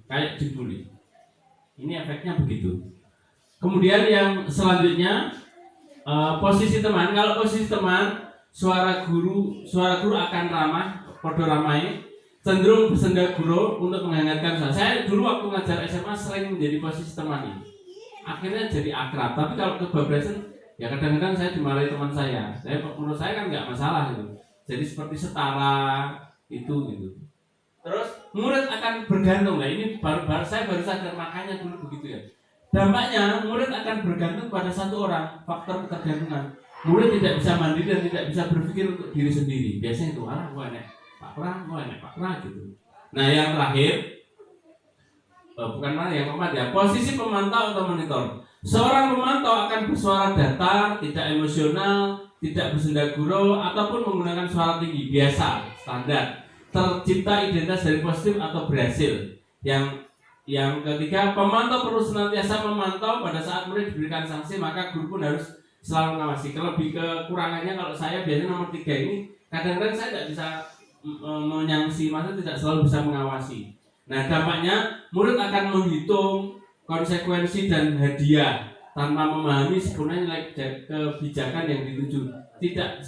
Ini efeknya begitu. Kemudian yang selanjutnya posisi teman. Kalau posisi teman, suara guru akan ramah, podo ramai, cenderung bersenda guru untuk menghangatkan suasana. Saya dulu waktu ngajar SMA sering menjadi posisi teman ini. Akhirnya jadi akrab. Tapi kalau kebablasan, ya kadang-kadang saya dimarahi teman saya. Menurut saya kan nggak masalah gitu. Jadi seperti setara itu gitu. Terus murid akan bergantung. Nah ini saya baru sadar, makanya dulu begitu ya. Dampaknya murid akan bergantung pada satu orang, faktor ketergantungan. Murid tidak bisa mandiri dan tidak bisa berpikir untuk diri sendiri. Biasanya itu gue enak Pak Pra gitu. Nah yang terakhir, bukan mana yang keempat ya, posisi pemantau atau monitor. Seorang pemantau akan bersuara datar, tidak emosional, tidak bersenda gurau, ataupun menggunakan suara tinggi biasa, standar. Tercipta identitas dari positif atau berhasil. Yang ketiga, pemantau perlu senantiasa memantau. Pada saat murid diberikan sanksi, maka guru pun harus selalu mengawasi. Lebih kekurangannya kalau saya biasanya nomor 3 ini, kadang-kadang saya tidak bisa menyangsi, maksudnya tidak selalu bisa mengawasi. Nah dampaknya murid akan menghitung konsekuensi dan hadiah tanpa memahami sebenarnya kebijakan yang dituju. Tidak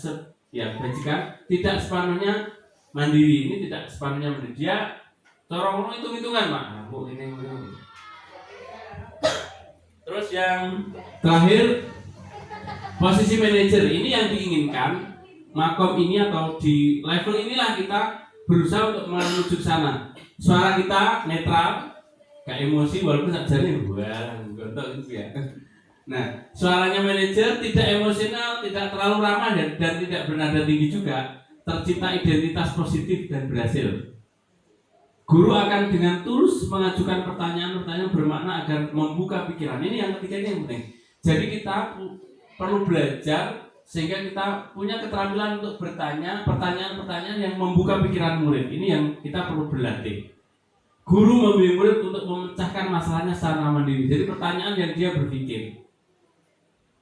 sepenuhnya mandiri. Ini tidak sepenuhnya mandiri. Dia corong hitung-hitungan Pak. Ini. Terus yang terakhir, posisi manajer. Ini yang diinginkan. Makom ini atau di level inilah kita berusaha untuk menuju ke sana. Suara kita netral, gak emosi walaupun sajane gontok gitu ya. Nah, suaranya manajer tidak emosional, tidak terlalu ramah dan tidak bernada tinggi juga. Tercipta identitas positif dan berhasil. Guru akan dengan tulus mengajukan pertanyaan-pertanyaan bermakna agar membuka pikiran. Ini yang ketiga, ini yang penting. Jadi kita perlu belajar sehingga kita punya keterampilan untuk bertanya pertanyaan-pertanyaan yang membuka pikiran murid. Ini yang kita perlu berlatih. Guru membimbing murid untuk memecahkan masalahnya secara mandiri. Jadi pertanyaan yang dia berpikir.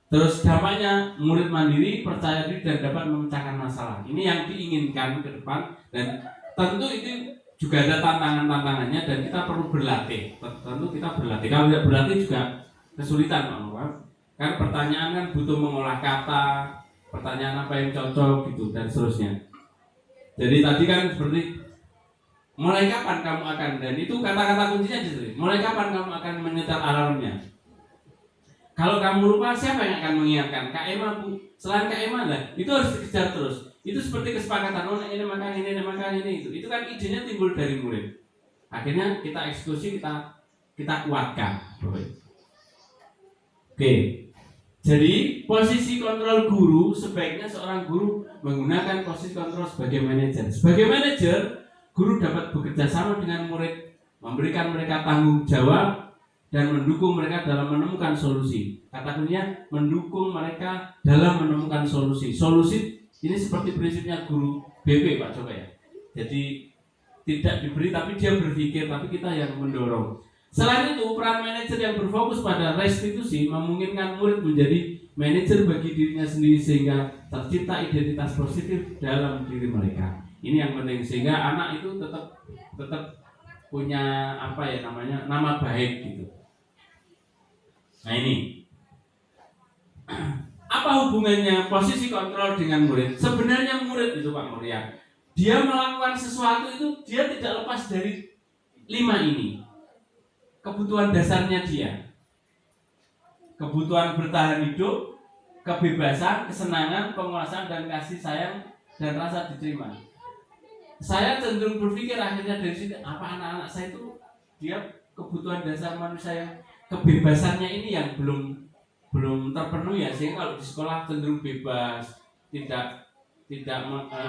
Terus dampaknya murid mandiri, percaya diri dan dapat memecahkan masalah. Ini yang diinginkan ke depan dan tentu itu juga ada tantangannya dan kita perlu berlatih. Tentu kita berlatih. Kalau tidak berlatih juga kesulitan Pak Muhammad. Kan pertanyaan kan butuh mengolah kata, pertanyaan apa yang cocok gitu dan seterusnya. Jadi tadi kan seperti mulai kapan kamu akan, dan itu kata-kata kuncinya di situ. Mulai kapan kamu akan menyetel alarmnya? Kalau kamu lupa, siapa yang akan mengingatkan? Kak Ema Bu. Selain Kak Ema lah, itu harus dikejar terus. Itu seperti kesepakatan, ini maka ini itu. Itu kan idenya timbul dari murid. Akhirnya kita eksekusi, kita kuatkan. Oke. Jadi posisi kontrol guru, sebaiknya seorang guru menggunakan posisi kontrol sebagai manajer. Sebagai manajer, guru dapat bekerja sama dengan murid, memberikan mereka tanggung jawab dan mendukung mereka dalam menemukan solusi. Kata kuncinya mendukung mereka dalam menemukan solusi. Solusi ini seperti prinsipnya guru BP Pak coba ya. Jadi tidak diberi tapi dia berpikir, tapi kita yang mendorong. Selain itu, peran manajer yang berfokus pada restitusi memungkinkan murid menjadi manajer bagi dirinya sendiri sehingga tercipta identitas positif dalam diri mereka. Ini yang penting sehingga anak itu tetap punya nama baik gitu. Nah ini apa hubungannya posisi kontrol dengan murid? Sebenarnya murid itu Pak Muria, dia melakukan sesuatu itu dia tidak lepas dari 5 ini. Kebutuhan dasarnya dia, kebutuhan bertahan hidup, kebebasan, kesenangan, penguasaan dan kasih sayang dan rasa diterima. Saya cenderung berpikir akhirnya dari sini, apa anak-anak saya itu dia kebutuhan dasar manusia yang kebebasannya ini yang belum terpenuhi ya, sehingga kalau di sekolah cenderung bebas, tidak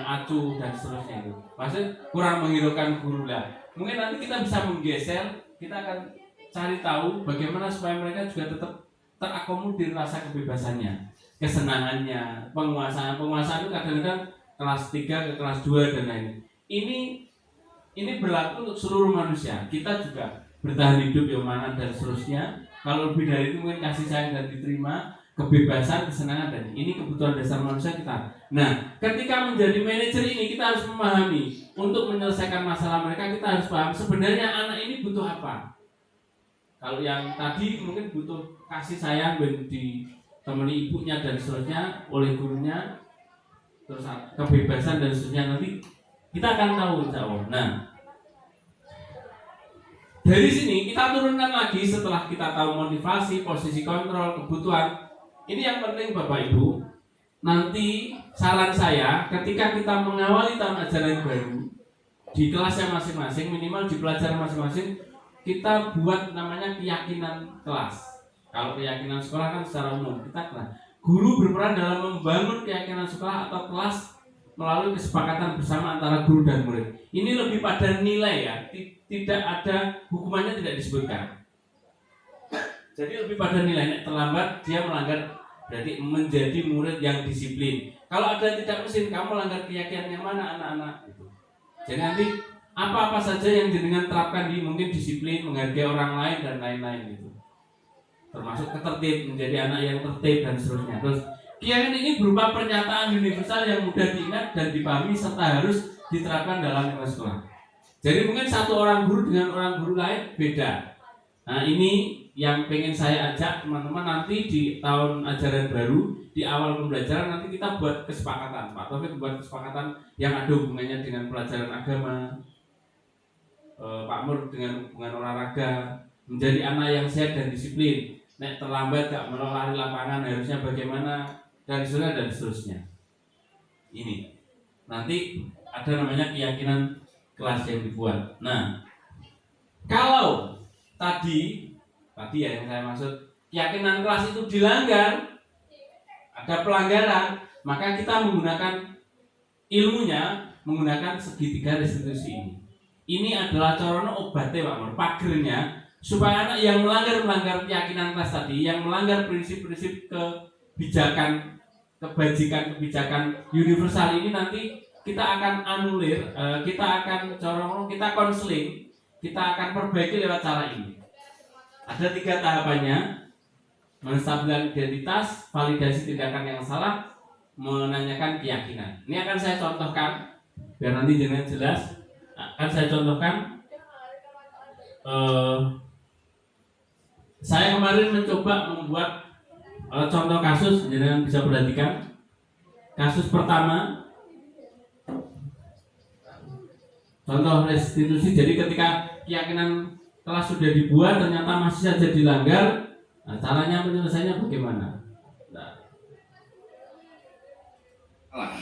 acuh dan seterusnya itu. Maksudnya kurang menghiraukan guru lah. Mungkin nanti kita bisa menggeser, kita akan cari tahu bagaimana supaya mereka juga tetap terakomodir rasa kebebasannya, kesenangannya, penguasaan itu kadang-kadang kelas 3 ke kelas 2 dan lain. Ini berlaku untuk seluruh manusia. Kita juga bertahan hidup yang mana dan seterusnya. Kalau lebih dari itu mungkin kasih sayang dan diterima. kebebasan, kesenangan, dan ini kebutuhan dasar manusia kita. Nah, ketika menjadi manajer ini kita harus memahami untuk menyelesaikan masalah mereka, kita harus paham sebenarnya anak ini butuh apa. Kalau yang tadi mungkin butuh kasih sayang ditemani ibunya dan seterusnya oleh gurunya, terus kebebasan dan seterusnya, nanti kita akan tahu insya Allah. Nah, dari sini kita turunkan lagi setelah kita tahu motivasi, posisi kontrol, kebutuhan. Ini yang penting Bapak Ibu. Nanti saran saya ketika kita mengawali tahun ajaran baru di kelasnya masing-masing, minimal di pelajaran masing-masing, kita buat namanya keyakinan kelas. Kalau keyakinan sekolah kan secara umum kita kelas. Guru berperan dalam membangun keyakinan sekolah atau kelas melalui kesepakatan bersama antara guru dan murid. Ini lebih pada nilai ya, tidak ada hukumannya, tidak disebutkan. Jadi lebih pada nilai. Terlambat dia melanggar, berarti menjadi murid yang disiplin. Kalau ada tidak mesin, kamu melanggar keyakinan yang mana anak-anak gitu. Jadi nanti apa-apa saja yang jenengan terapkan di mungkin disiplin, menghargai orang lain dan lain-lain gitu. Termasuk ketertib, menjadi anak yang tertib dan seterusnya. Terus keyakinan ini berupa pernyataan universal yang mudah diingat dan dipahami serta harus diterapkan dalam lingkungan sekolah. Jadi mungkin satu orang guru dengan orang guru lain beda. Nah, ini yang pengen saya ajak teman-teman nanti di tahun ajaran baru, di awal pembelajaran nanti kita buat kesepakatan. Pak Taufik buat kesepakatan yang ada hubungannya dengan pelajaran agama, Pak Mur dengan hubungan olahraga, menjadi anak yang sehat dan disiplin. Nek terlambat gak melolari lapangan harusnya bagaimana, dan seterusnya. Ini nanti ada namanya keyakinan kelas yang dibuat. Nah, kalau tadi ya yang saya maksud keyakinan kelas itu dilanggar, ada pelanggaran, maka kita menggunakan ilmunya, menggunakan segitiga restitusi ini. Ini adalah corona obatnya Pak Mur, pagernya, supaya anak yang melanggar keyakinan kelas tadi, yang melanggar prinsip-prinsip kebijakan universal ini, nanti kita akan anulir, kita akan kita konseling, kita akan perbaiki lewat cara ini. Ada 3 tahapannya: menstabilkan identitas, validasi tindakan yang salah, menanyakan keyakinan. Ini akan saya contohkan biar nanti jenengan jelas. Akan saya contohkan. Saya kemarin mencoba membuat contoh kasus, jenengan bisa perhatikan. Kasus pertama, contoh restitusi. Jadi ketika keyakinan kelas sudah dibuat ternyata masih saja dilanggar, nah, caranya penyelesaiannya bagaimana? Nah.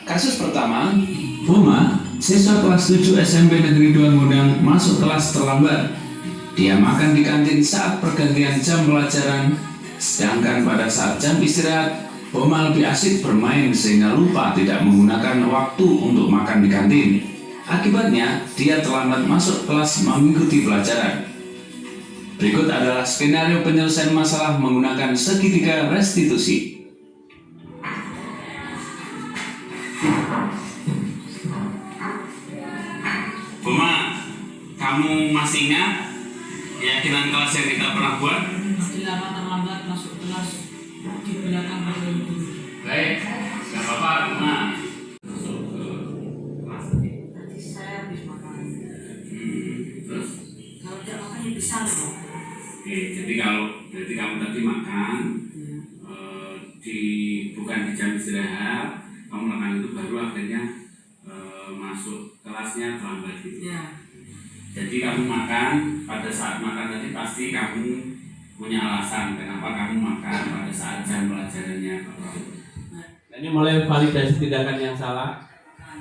Kasus pertama, Buma, siswa kelas 7 SMP Negeri 2 Ngudang masuk kelas terlambat. Dia makan di kantin saat pergantian jam pelajaran, sedangkan pada saat jam istirahat, Buma lebih asik bermain sehingga lupa tidak menggunakan waktu untuk makan di kantin. Akibatnya, dia terlambat masuk kelas mengikuti pelajaran. Berikut adalah skenario penyelesaian masalah menggunakan segitiga restitusi. Buma, kamu masih ingat keyakinan kelas yang kita pernah buat? Dilarang terlambat masuk kelas di belakang meja guru. Baik, gak apa-apa, Buma. Tadi saya habis makan. Terus? Kalau tidak makan ya bisa loh. Oke, jadi kalau berarti kamu tadi makan, bukan di jam istirahat, kamu makan itu baru akhirnya masuk kelasnya terlambat gitu. Ya. Jadi kamu makan, pada saat makan tadi pasti kamu punya alasan kenapa kamu makan pada saat jam pelajarannya. Ini mulai validasi tindakan yang salah.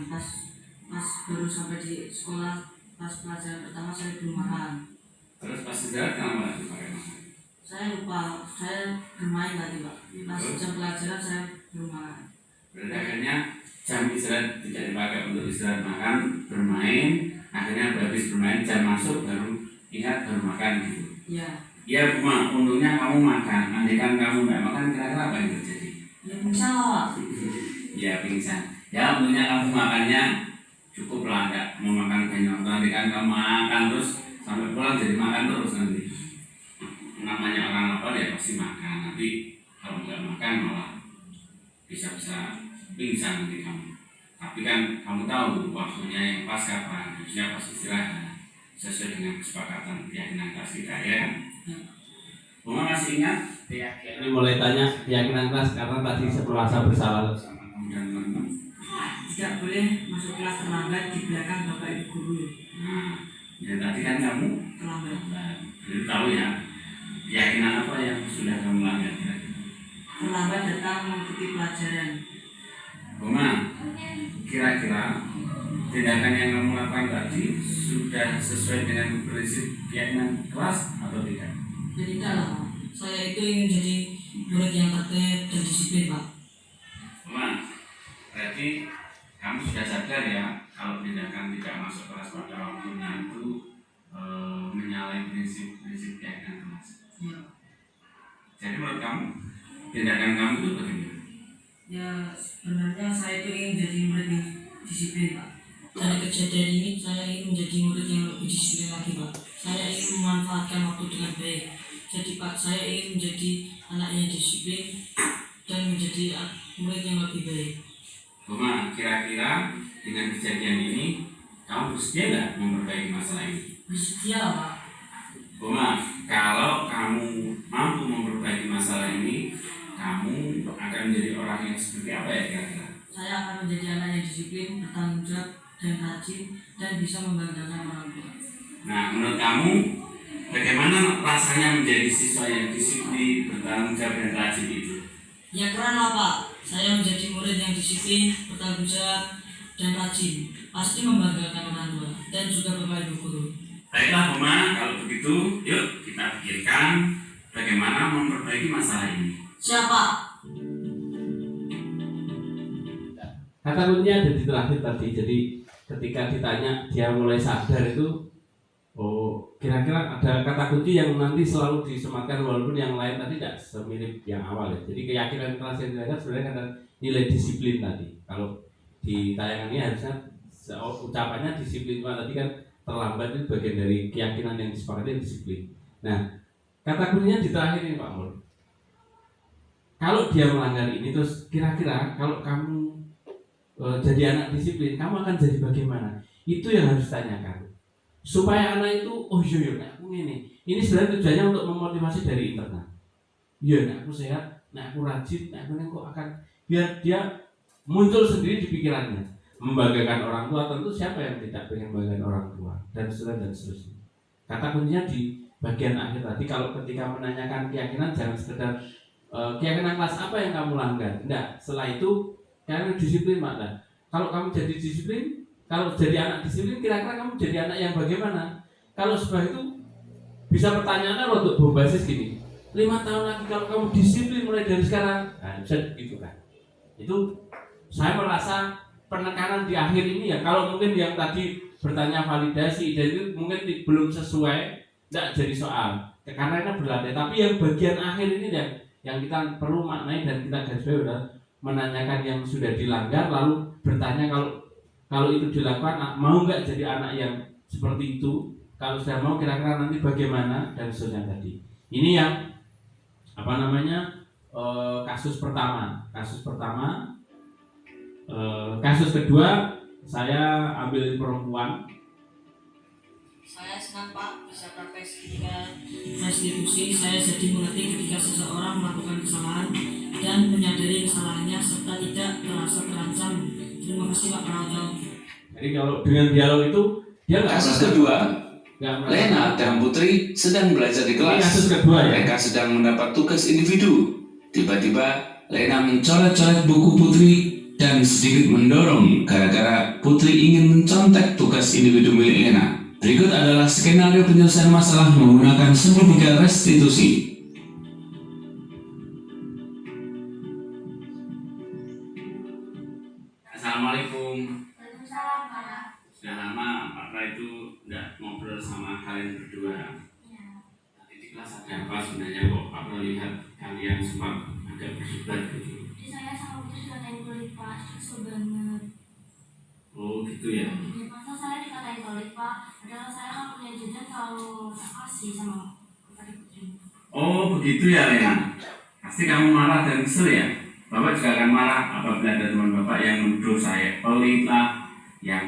Pas baru sampai di sekolah, pas pelajaran pertama saya belum makan. Terus pas istirahat kenapa dipakai makan? Saya lupa, saya bermain tadi Pak. Pas jam pelajaran saya belum makan. Berarti akhirnya jam istirahat tidak dipakai untuk istirahat makan, bermain, akhirnya habis bermain jam masuk baru ingat baru makan gitu. Ya. Ya Buma, untungnya kamu makan. Andaikan kamu nggak makan, kira-kira apa yang terjadi? Ya bisa Pak. Ya pingsan. Ya untungnya kamu makannya cukup lah, nggak mau makan banyak. Andaikan kamu makan terus sampai pulang jadi makan terus nanti. Namanya orang lapar ya pasti makan. Nanti Kalau nggak makan malah bisa-bisa pingsan nanti kamu. Tapi kan kamu tahu waktunya yang pas kapan, harusnya pas istirahat sesuai dengan kesepakatan keyakinan kelas kita ya kan? Bunga masih ingat? Ini mulai tanya keyakinan kelas karena tadi merasa bersalah. Sama kamu dan teman-teman. Tidak boleh masuk kelas terlambat di belakang bapak ibu guru. Nah, ya tadi kan kamu Terlambat. belum tahu ya keyakinan apa yang sudah kamu langgar kira-kira. Terlambat datang mengikuti pelajaran. Bunga, kira-kira tindakan yang kamu lakukan tadi sudah sesuai dengan prinsip keyakinan kelas atau tidak? Ya tidak lah Pak. Saya itu ingin jadi murid yang tertib dan disiplin Pak. Bunga, berarti kamu sudah sadar ya kalau tindakan tidak masuk kelas pada waktunya itu menyalahi prinsip-prinsip keyakinan kelas. Ya. Jadi menurut kamu tindakan kamu itu bagaimana? Ya sebenarnya saya itu ingin jadi murid yang disiplin Pak. Dari kejadian ini saya ingin menjadi murid yang lebih disiplin lagi Pak. Saya ingin memanfaatkan waktu dengan baik. Jadi Pak, saya ingin menjadi anak yang disiplin dan menjadi murid yang lebih baik. Bunga, kira-kira dengan kejadian ini kamu bersedia nggak memperbaiki masalah ini? Bersedia lah Pak. Bunga, kalau kamu mampu memperbaiki masalah ini, kamu akan menjadi orang yang seperti apa ya kira-kira? Saya akan menjadi anak yang disiplin, bertanggung jawab dan rajin dan bisa membanggakan orang tua. Nah, menurut kamu bagaimana rasanya menjadi siswa yang disiplin, bertanggung jawab dan rajin itu? Ya keren lah Pak. Saya menjadi murid yang disiplin, bertanggung jawab dan rajin. Pasti membanggakan orang tua dan juga bapak ibu guru. Baiklah Bunga, kalau begitu yuk kita pikirkan bagaimana memperbaiki masalah ini. Siapa? Kata kuncinya ada di terakhir tadi. Jadi ketika ditanya dia mulai sadar itu, oh kira-kira ada kata kunci yang nanti selalu disematkan walaupun yang lain tadi tidak semirip yang awal ya. Jadi keyakinan kelas yang dilihat sebenarnya ada nilai disiplin tadi. Kalau di tayangan ini harusnya ucapannya disiplin, tadi kan terlambat itu bagian dari keyakinan yang disepakati disiplin. Nah, kata kuncinya di terakhir ini Pak Mul. Kalau dia melanggar ini terus kira-kira kalau kamu jadi anak disiplin, kamu akan jadi bagaimana? Itu yang harus ditanyakan. Supaya anak itu, oh iya, aku ini sebenarnya tujuannya untuk memotivasi dari internal. Iya, aku sehat, aku rajin, aku kok akan biar dia muncul sendiri di pikirannya. Membanggakan orang tua, tentu siapa yang tidak pengen membanggakan orang tua dan seterusnya. Kata kuncinya di bagian akhir tadi. Kalau ketika menanyakan keyakinan jangan sekedar keyakinan kelas apa yang kamu langgar. Enggak, setelah itu keyakinan disiplin mana? Kalau kamu jadi disiplin, kalau jadi anak disiplin, kira-kira kamu jadi anak yang bagaimana? Kalau setelah itu bisa pertanyaannya untuk berbasis gini. 5 tahun lagi kalau kamu disiplin mulai dari sekarang, nah bisa gitu kan? Itu saya merasa penekanan di akhir ini ya. Kalau mungkin yang tadi bertanya validasi dan itu mungkin belum sesuai, tidak jadi soal. Karena ini berlatih. Tapi yang bagian akhir ini yang kita perlu maknai dan kita garis bawahi adalah menanyakan yang sudah dilanggar, lalu bertanya kalau itu dilakukan mau nggak jadi anak yang seperti itu. Kalau sudah mau kira-kira nanti bagaimana dan seterusnya tadi. Ini yang kasus pertama. Kasus kedua saya ambil perempuan. Saya senang Pak bisa praktek ketika restitusi. Saya jadi mengerti ketika seseorang melakukan kesalahan dan menyadari kesalahannya serta tidak merasa terancam. Terima kasih Pak Prawoto. Jadi kalau dengan dialog itu dia nggak Kasus merasa- kedua, nggak merasa- Lena dan Putri sedang belajar di Ini kelas. kasus kedua ya. Mereka sedang mendapat tugas individu. Tiba-tiba Lena mencoret-coret buku Putri dan sedikit mendorong gara-gara Putri ingin mencontek tugas individu milik Lena. Berikut adalah skenario penyelesaian masalah menggunakan segitiga restitusi. Assalamualaikum. Waalaikumsalam, Pak. Sudah lama Pak Pra itu nggak ngobrol sama kalian berdua. Ya. Tadi di kelas ada apa sebenarnya kok Pak Pra lihat kalian sempat agak berdebat gitu. Jadi saya sama Putri dikatain pelit, Pak. Kesel banget. Oh gitu ya. Ya, masa saya dikatain pelit, Pak. Padahal saya kan punya jajan kalau tak kasih sama Putri. Oh begitu ya Lena. Pasti kamu marah dan kesel ya. Bapak juga akan marah apabila ada teman Bapak yang menuduh saya pelit lah, yang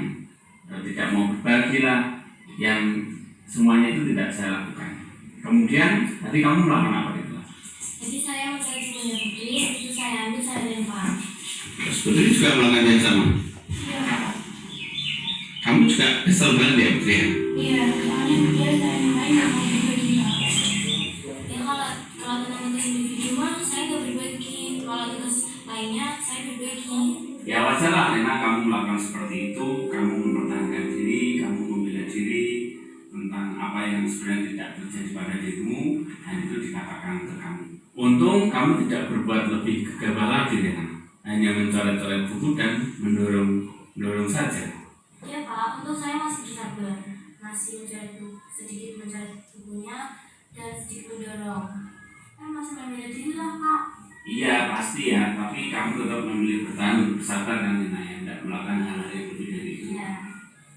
tidak mau berbagi lah, yang semuanya itu tidak saya lakukan. Kemudian nanti kamu melakukan apa di kelas? Jadi saya mencari punya putri, itu saya ambil, saya lempar. Terus Putri juga melakukan yang sama. Iya Pak. Kamu juga kesel banget ya Putri ya? Iya, soalnya dia saya yang lain nggak mau berbagi Pak. Ya kalau teman-teman individu mah saya nggak berbagi, kalau tugas lainnya saya berbagi. Ya wajar lah karena kamu melakukan seperti itu, kamu mempertahankan diri, kamu membela diri tentang apa yang sebenarnya tidak terjadi pada dirimu, dan itu dikatakan ke kamu. Untung kamu tidak berbuat lebih gegabah lagi Rena, hanya mencoret-coret buku dan mendorong saja. Iya Pak, untuk saya masih bersabar, masih sedikit mencari bukunya dan sedikit mendorong. Saya masih membela diri lah Pak. Iya pasti ya, tapi kamu tetap memilih bertahan bersabar kan Lena ya, tidak melakukan hal-hal yang lebih dari itu. Iya.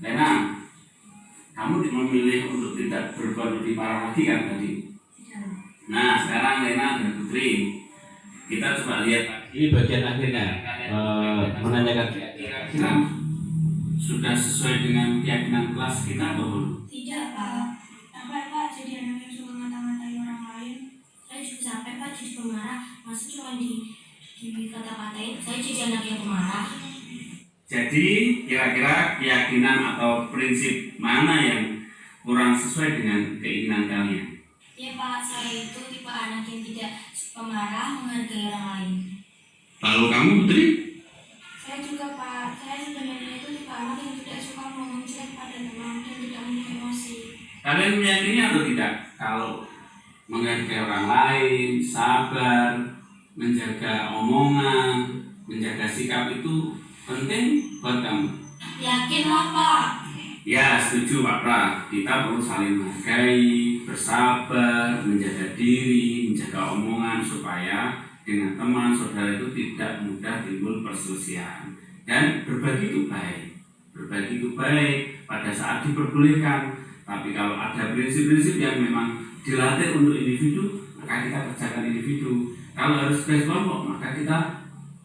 Lena, kamu memilih untuk tidak berbuat lebih parah lagi kan tadi? Iya. Nah sekarang Lena dan Putri, kita coba lihat lagi. Ini bagian akhirnya menanyakan Kira-kira sudah sesuai dengan keyakinan kelas kita atau belum? Tidak Pak. Sampai Pak jadi anak yang suka ngata-ngatain orang lain. Saya juga sampai Pak jadi pemarah. Masa cuma dikata-katain, saya jadi anak yang pemarah. Jadi kira-kira keyakinan atau prinsip mana yang kurang sesuai dengan keinginan kalian? Ya Pak, saya itu tipe anak yang tidak pemarah, menghargai orang lain. Lalu kamu Putri? Saya juga Pak, saya sebenarnya itu tipe anak yang tidak suka ngomong jelek pada teman dan tidak punya emosi. Kalian meyakini atau tidak kalau menghargai orang lain, sabar, menjaga omongan, menjaga sikap itu penting buat kamu? Yakinlah Pak. Ya setuju Pak Pra, kita perlu saling menghargai, bersabar, menjaga diri, menjaga omongan supaya dengan teman saudara itu tidak mudah timbul perselisihan. Dan berbagi itu baik, berbagi itu baik pada saat diperbolehkan. Tapi kalau ada prinsip-prinsip yang memang dilatih untuk individu, maka kita kerjakan individu. Kalau harus tugas kelompok, maka kita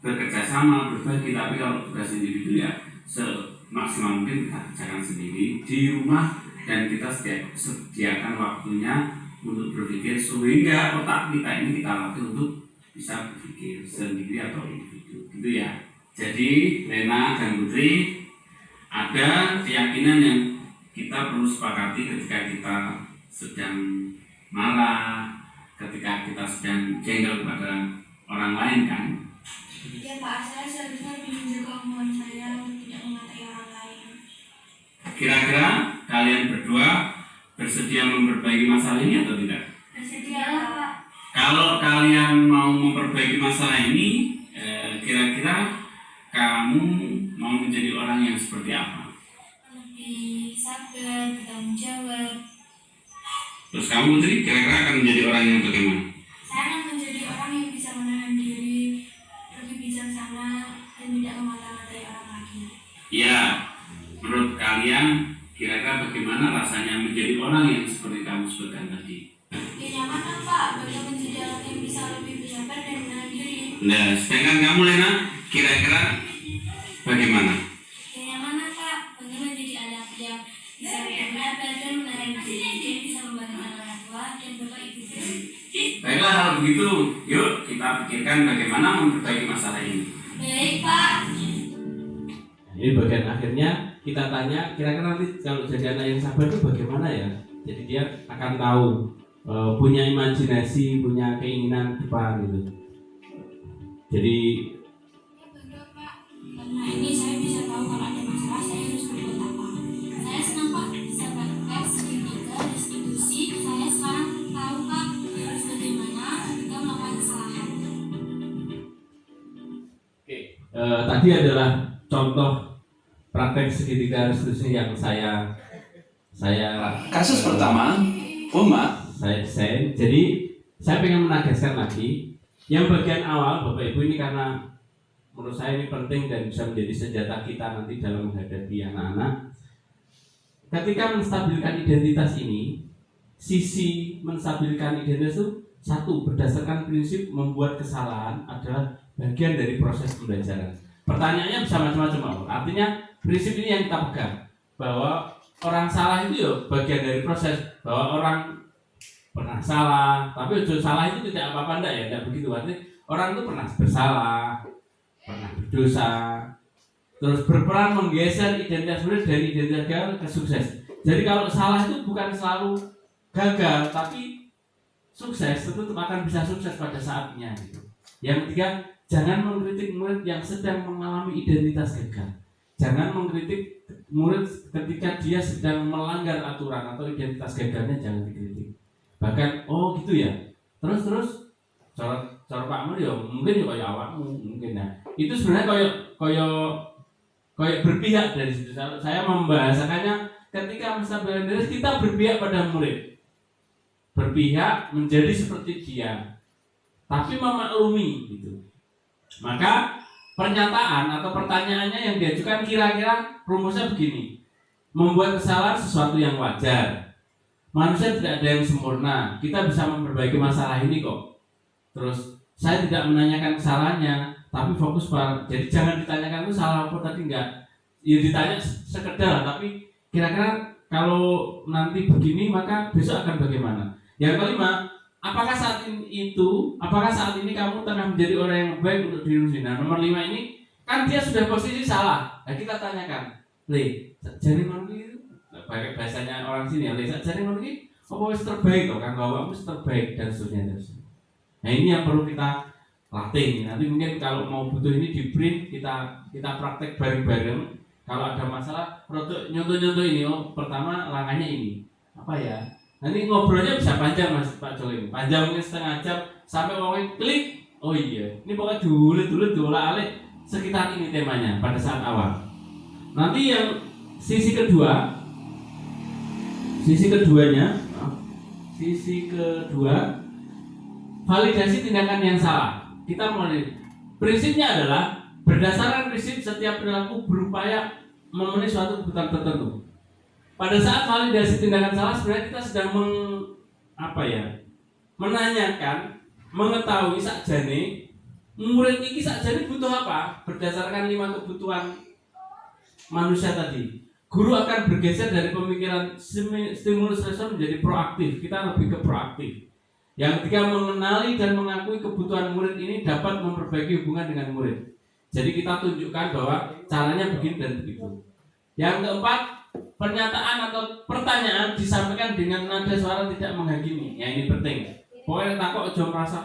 bekerja sama, berbagi. Tapi kalau tugas individu ya semaksimal mungkin kita kerjakan sendiri di rumah, dan kita sediakan waktunya untuk berpikir sehingga otak kita ini kita latih untuk bisa berpikir sendiri atau individu, gitu ya. Jadi Lena dan Putri, ada keyakinan yang kita perlu sepakati ketika kita sedang marah, ketika kita sedang jengkel kepada orang lain kan. Ya Pak, saya seharusnya lebih menjaga omongan saya untuk tidak mengatai orang lain. Kira-kira kalian berdua bersedia memperbaiki masalah ini atau tidak? Bersedialah Pak. Kalau kalian mau memperbaiki masalah ini, kira-kira kamu mau menjadi orang yang seperti apa? Lebih sabar, bertanggung jawab. Terus kamu Putri, kira-kira akan menjadi orang yang bagaimana? Saya akan menjadi orang yang bisa menahan diri, lebih bijaksana, dan tidak memata-matai orang lagi. Ya, menurut kalian kira-kira bagaimana rasanya menjadi orang yang seperti kamu sebutkan tadi? Ya nyaman kan Pak, bagi menjadi orang yang bisa lebih bersabar dan menahan diri. Nah, sedangkan kamu Lena, kira-kira bagaimana? Ya nyaman kan Pak, bagi menjadi anak yang bisa bersabar dan menahan diri, dan bisa membanggakan orang tua dan bapak ibu. Baiklah, kalau begitu, yuk kita pikirkan bagaimana memperbaiki masalah ini. Baik Pak. Ini bagian akhirnya kita tanya kira-kira nanti kalau jadi anak yang sabar itu bagaimana ya? Jadi dia akan tahu punya imajinasi, punya keinginan depan gitu. Jadi Saya bangga Pak, karena ini saya bisa tahu kalau ada masalah saya harus berbuat apa. Saya senang Pak bisa praktek segitiga restitusi. Saya sekarang tahu Pak harus bagaimana jika melakukan kesalahan. tadi adalah contoh praktek segitiga restitusi yang saya Kasus pertama, Uma. saya desain. Jadi saya pengen menegaskan lagi yang bagian awal Bapak Ibu ini, karena menurut saya ini penting dan bisa menjadi senjata kita nanti dalam menghadapi anak-anak. Ketika menstabilkan identitas ini, sisi menstabilkan identitas itu satu, berdasarkan prinsip membuat kesalahan adalah bagian dari proses pembelajaran. Pertanyaannya bisa macam-macam. Artinya prinsip ini yang kita pegang, bahwa orang salah itu ya bagian dari proses, bahwa orang pernah salah, tapi salah itu tidak apa-apa, enggak ya, tidak begitu. Artinya orang itu pernah bersalah, pernah berdosa, terus berperan menggeser identitas murid dari identitas gagal ke sukses. Jadi kalau salah itu bukan selalu gagal, tapi sukses, tentu akan bisa sukses pada saatnya gitu. Yang ketiga, jangan mengkritik murid yang sedang mengalami identitas gagal. Jangan mengkritik murid ketika dia sedang melanggar aturan atau identitas gagalnya, jangan dikritik. Bahkan, oh gitu ya. Terus cara Pak Amr ya mungkin ya kayak awakmu mungkin ya. Itu sebenarnya kayak berpihak dari situ. Saya membahasakannya ketika masa belajar kita berpihak pada murid. Berpihak menjadi seperti dia, tapi memaklumi gitu. Maka pernyataan atau pertanyaannya yang diajukan kira-kira rumusnya begini: membuat kesalahan sesuatu yang wajar. Manusia tidak ada yang sempurna. Kita bisa memperbaiki masalah ini kok. Terus saya tidak menanyakan kesalahannya, tapi fokus pada. Jadi jangan ditanyakan itu salah apa tadi, enggak. Ya ditanya sekedar, tapi kira-kira kalau nanti begini maka besok akan bagaimana? Yang kelima, apakah saat ini kamu tengah menjadi orang yang baik untuk diri sendiri? Nah, nomor 5 ini kan dia sudah posisi salah. Nah, kita tanyakan, jadi manusia itu pakai bahasanya orang sini ya, jadi manusia apa wis terbaik kok kan, bahwa wis terbaik dan seterusnya. Nah, ini yang perlu kita latih. Nanti mungkin kalau mau butuh ini di print, kita praktek bareng-bareng. Kalau ada masalah, nyontoh ini, pertama langkahnya ini, apa ya? Nanti ngobrolnya bisa panjang Mas Pak Jokowi, panjang mungkin setengah jam sampai orang klik. Oh iya, ini pokoknya dulu diolah-alik sekitar ini temanya pada saat awal. Nanti yang sisi kedua, validasi tindakan yang salah. Kita mulai, prinsipnya adalah berdasarkan prinsip setiap perilaku berupaya memenuhi suatu kebutuhan tertentu. Pada saat validasi tindakan salah, sebenarnya kita sedang menanyakan, mengetahui sakjane murid ini sakjane butuh apa berdasarkan 5 kebutuhan manusia tadi. Guru akan bergeser dari pemikiran stimulus respon menjadi proaktif. Kita lebih ke proaktif. Yang ketiga, mengenali dan mengakui kebutuhan murid ini dapat memperbaiki hubungan dengan murid. Jadi kita tunjukkan bahwa caranya begini dan begitu. Yang keempat, pernyataan atau pertanyaan disampaikan dengan nada suara tidak menghakimi. Ya, ini penting. Pokoknya takut aja merasa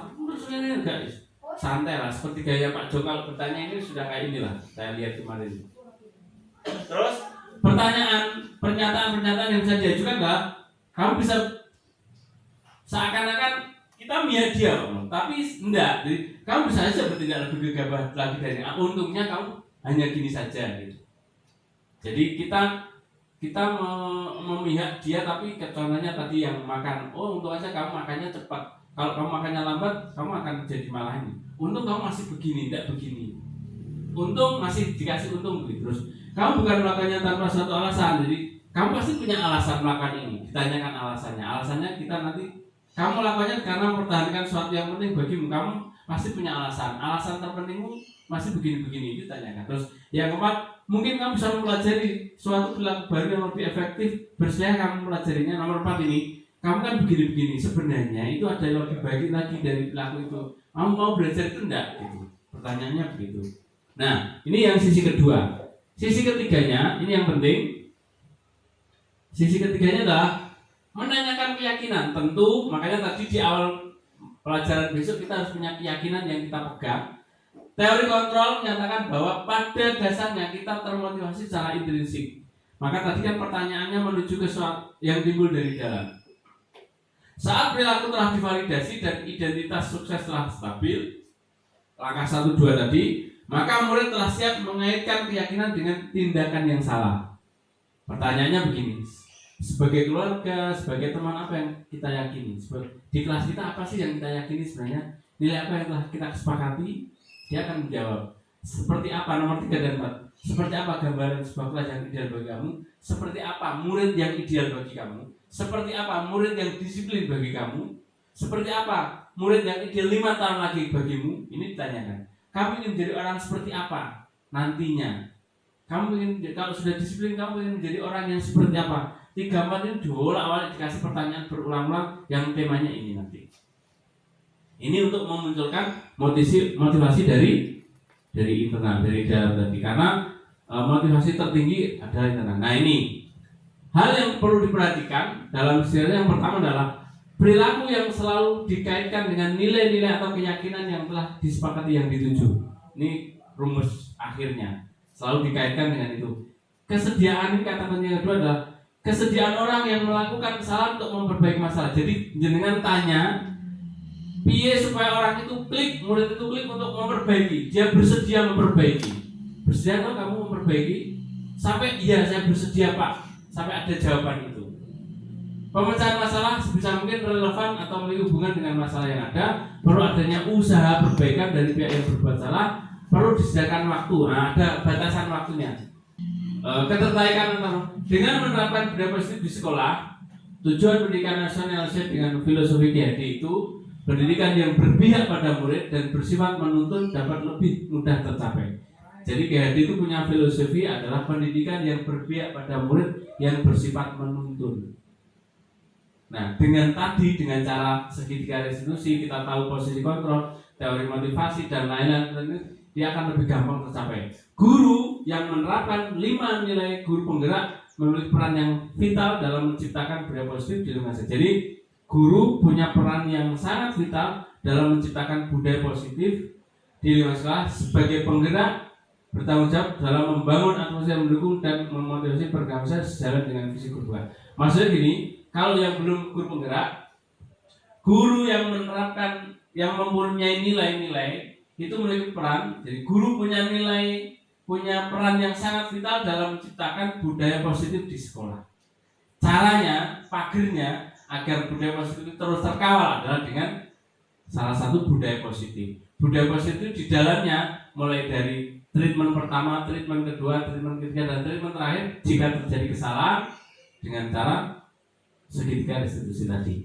ini enggak, santai lah. Seperti gaya Pak Jo kalau bertanya ini sudah kayak inilah. Saya lihat kemarin. Terus pernyataan yang bisa diajukan enggak? Kamu bisa seakan-akan kita melihat dia, tapi enggak. Jadi kamu bisa saja bertindak lebih gegabah lagi dari untungnya kamu hanya gini saja gitu. Jadi kita memihak dia, tapi contohnya tadi yang makan, untung aja kamu makannya cepat. Kalau kamu makannya lambat, kamu akan jadi malah ini. Untung kamu masih begini, tidak begini. Untung masih dikasih untung begitu. Terus kamu bukan melakukannya tanpa suatu alasan. Jadi kamu pasti punya alasan melakukan ini. Ditanyakan alasannya. Alasannya kita nanti kamu lakukannya karena mempertahankan sesuatu yang penting bagimu. Kamu pasti punya alasan. Alasan terpentingmu masih begini-begini. Ditanyakan. Terus yang keempat, mungkin kamu bisa mempelajari suatu perilaku baru yang lebih efektif. Bersedia kamu mempelajarinya. Nomor 4 ini, kamu kan begini-begini. Sebenarnya itu ada yang lebih baik lagi dari perilaku itu. Kamu mau belajar itu enggak? Gitu. Pertanyaannya begitu. Nah, ini yang sisi kedua. Sisi ketiganya, ini yang penting. Sisi ketiganya adalah menanyakan keyakinan. Tentu, makanya tadi di awal pelajaran besok kita harus punya keyakinan yang kita pegang. Teori kontrol menyatakan bahwa pada dasarnya kita termotivasi secara intrinsik. Maka tadi kan pertanyaannya menuju ke sesuatu yang timbul dari dalam. Saat perilaku telah divalidasi dan identitas sukses telah stabil, langkah 1, 2 tadi, maka murid telah siap mengaitkan keyakinan dengan tindakan yang salah. Pertanyaannya begini, sebagai keluarga, sebagai teman, apa yang kita yakini? Di kelas kita apa sih yang kita yakini sebenarnya? Nilai apa yang telah kita sepakati? Dia akan menjawab. Seperti apa, nomor 3 dan 4? Seperti apa gambaran sebuah kelas yang ideal bagi kamu? Seperti apa murid yang ideal bagi kamu? Seperti apa murid yang disiplin bagi kamu? Seperti apa murid yang ideal 5 tahun lagi bagimu? Ini ditanyakan. Kamu ingin menjadi orang seperti apa nantinya? Kamu ingin, kalau sudah disiplin, kamu ingin menjadi orang yang seperti apa? 3-4 ini diolak-alik, dikasih pertanyaan berulang-ulang yang temanya ini nanti. Ini untuk memunculkan motivasi dari internal, dari dalam tadi. Karena motivasi tertinggi adalah internal. Nah, ini hal yang perlu diperhatikan dalam sejarah. Yang pertama adalah perilaku yang selalu dikaitkan dengan nilai-nilai atau keyakinan yang telah disepakati yang dituju. Ini rumus akhirnya, selalu dikaitkan dengan itu. Kesediaan ini kata kunci yang kedua adalah kesediaan orang yang melakukan kesalahan untuk memperbaiki masalah. Jadi jenengan tanya, piye supaya orang itu klik, murid itu klik untuk memperbaiki. Dia bersedia memperbaiki. Bersedia atau kamu memperbaiki? Sampai iya saya bersedia Pak. Sampai ada jawaban itu. Pemecahan masalah sebisa mungkin relevan atau memiliki hubungan dengan masalah yang ada. Perlu adanya usaha perbaikan dari pihak yang berbuat salah. Perlu disediakan waktu. Nah, ada batasan waktunya. Ketertarikan dengan menerapkan budaya positif di sekolah. Tujuan pendidikan nasional dengan filosofi GHD itu pendidikan yang berpihak pada murid dan bersifat menuntun dapat lebih mudah tercapai. Jadi GHD itu punya filosofi adalah pendidikan yang berpihak pada murid yang bersifat menuntun. Nah, dengan cara segitiga restitusi, kita tahu posisi kontrol, teori motivasi dan lain-lain, dia akan lebih gampang tercapai. Guru yang menerapkan 5 nilai guru penggerak memiliki peran yang vital dalam menciptakan budaya positif di lingkungan. Jadi guru punya peran yang sangat vital dalam menciptakan budaya positif di lingkungan sekolah sebagai penggerak, bertanggung jawab dalam membangun atmosfer yang mendukung dan memotivasi perkembangan sejalan dengan visi guru. Maksudnya gini, kalau yang belum guru penggerak, guru yang menerapkan, yang mempunyai nilai-nilai itu memiliki peran. Jadi guru punya nilai, punya peran yang sangat vital dalam menciptakan budaya positif di sekolah. Caranya, pagernya agar budaya positif itu terus terkawal adalah dengan salah satu budaya positif. Budaya positif di dalamnya mulai dari treatment pertama, treatment kedua, treatment ketiga, dan treatment terakhir jika terjadi kesalahan dengan cara segitiga restitusi tadi.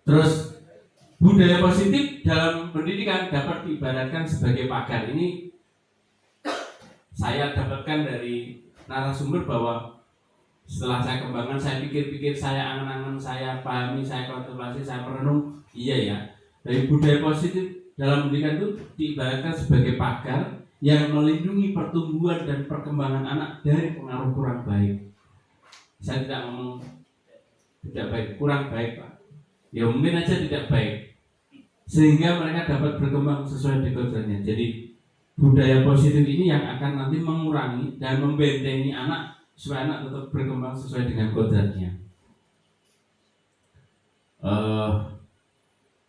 Terus budaya positif dalam pendidikan dapat diibaratkan sebagai pagar. Ini saya dapatkan dari narasumber bahwa setelah saya kembangkan, saya pikir-pikir, saya angan-angan, saya pahami, saya kontemplasi, saya merenung, iya ya. Dari budaya positif dalam pendidikan itu diibaratkan sebagai pagar yang melindungi pertumbuhan dan perkembangan anak dari pengaruh kurang baik. Saya tidak ngomong tidak baik, kurang baik Pak. Ya mungkin aja tidak baik, sehingga mereka dapat berkembang sesuai dengan kodratnya. Jadi budaya positif ini yang akan nanti mengurangi dan membentengi anak supaya anak tetap berkembang sesuai dengan kodratnya.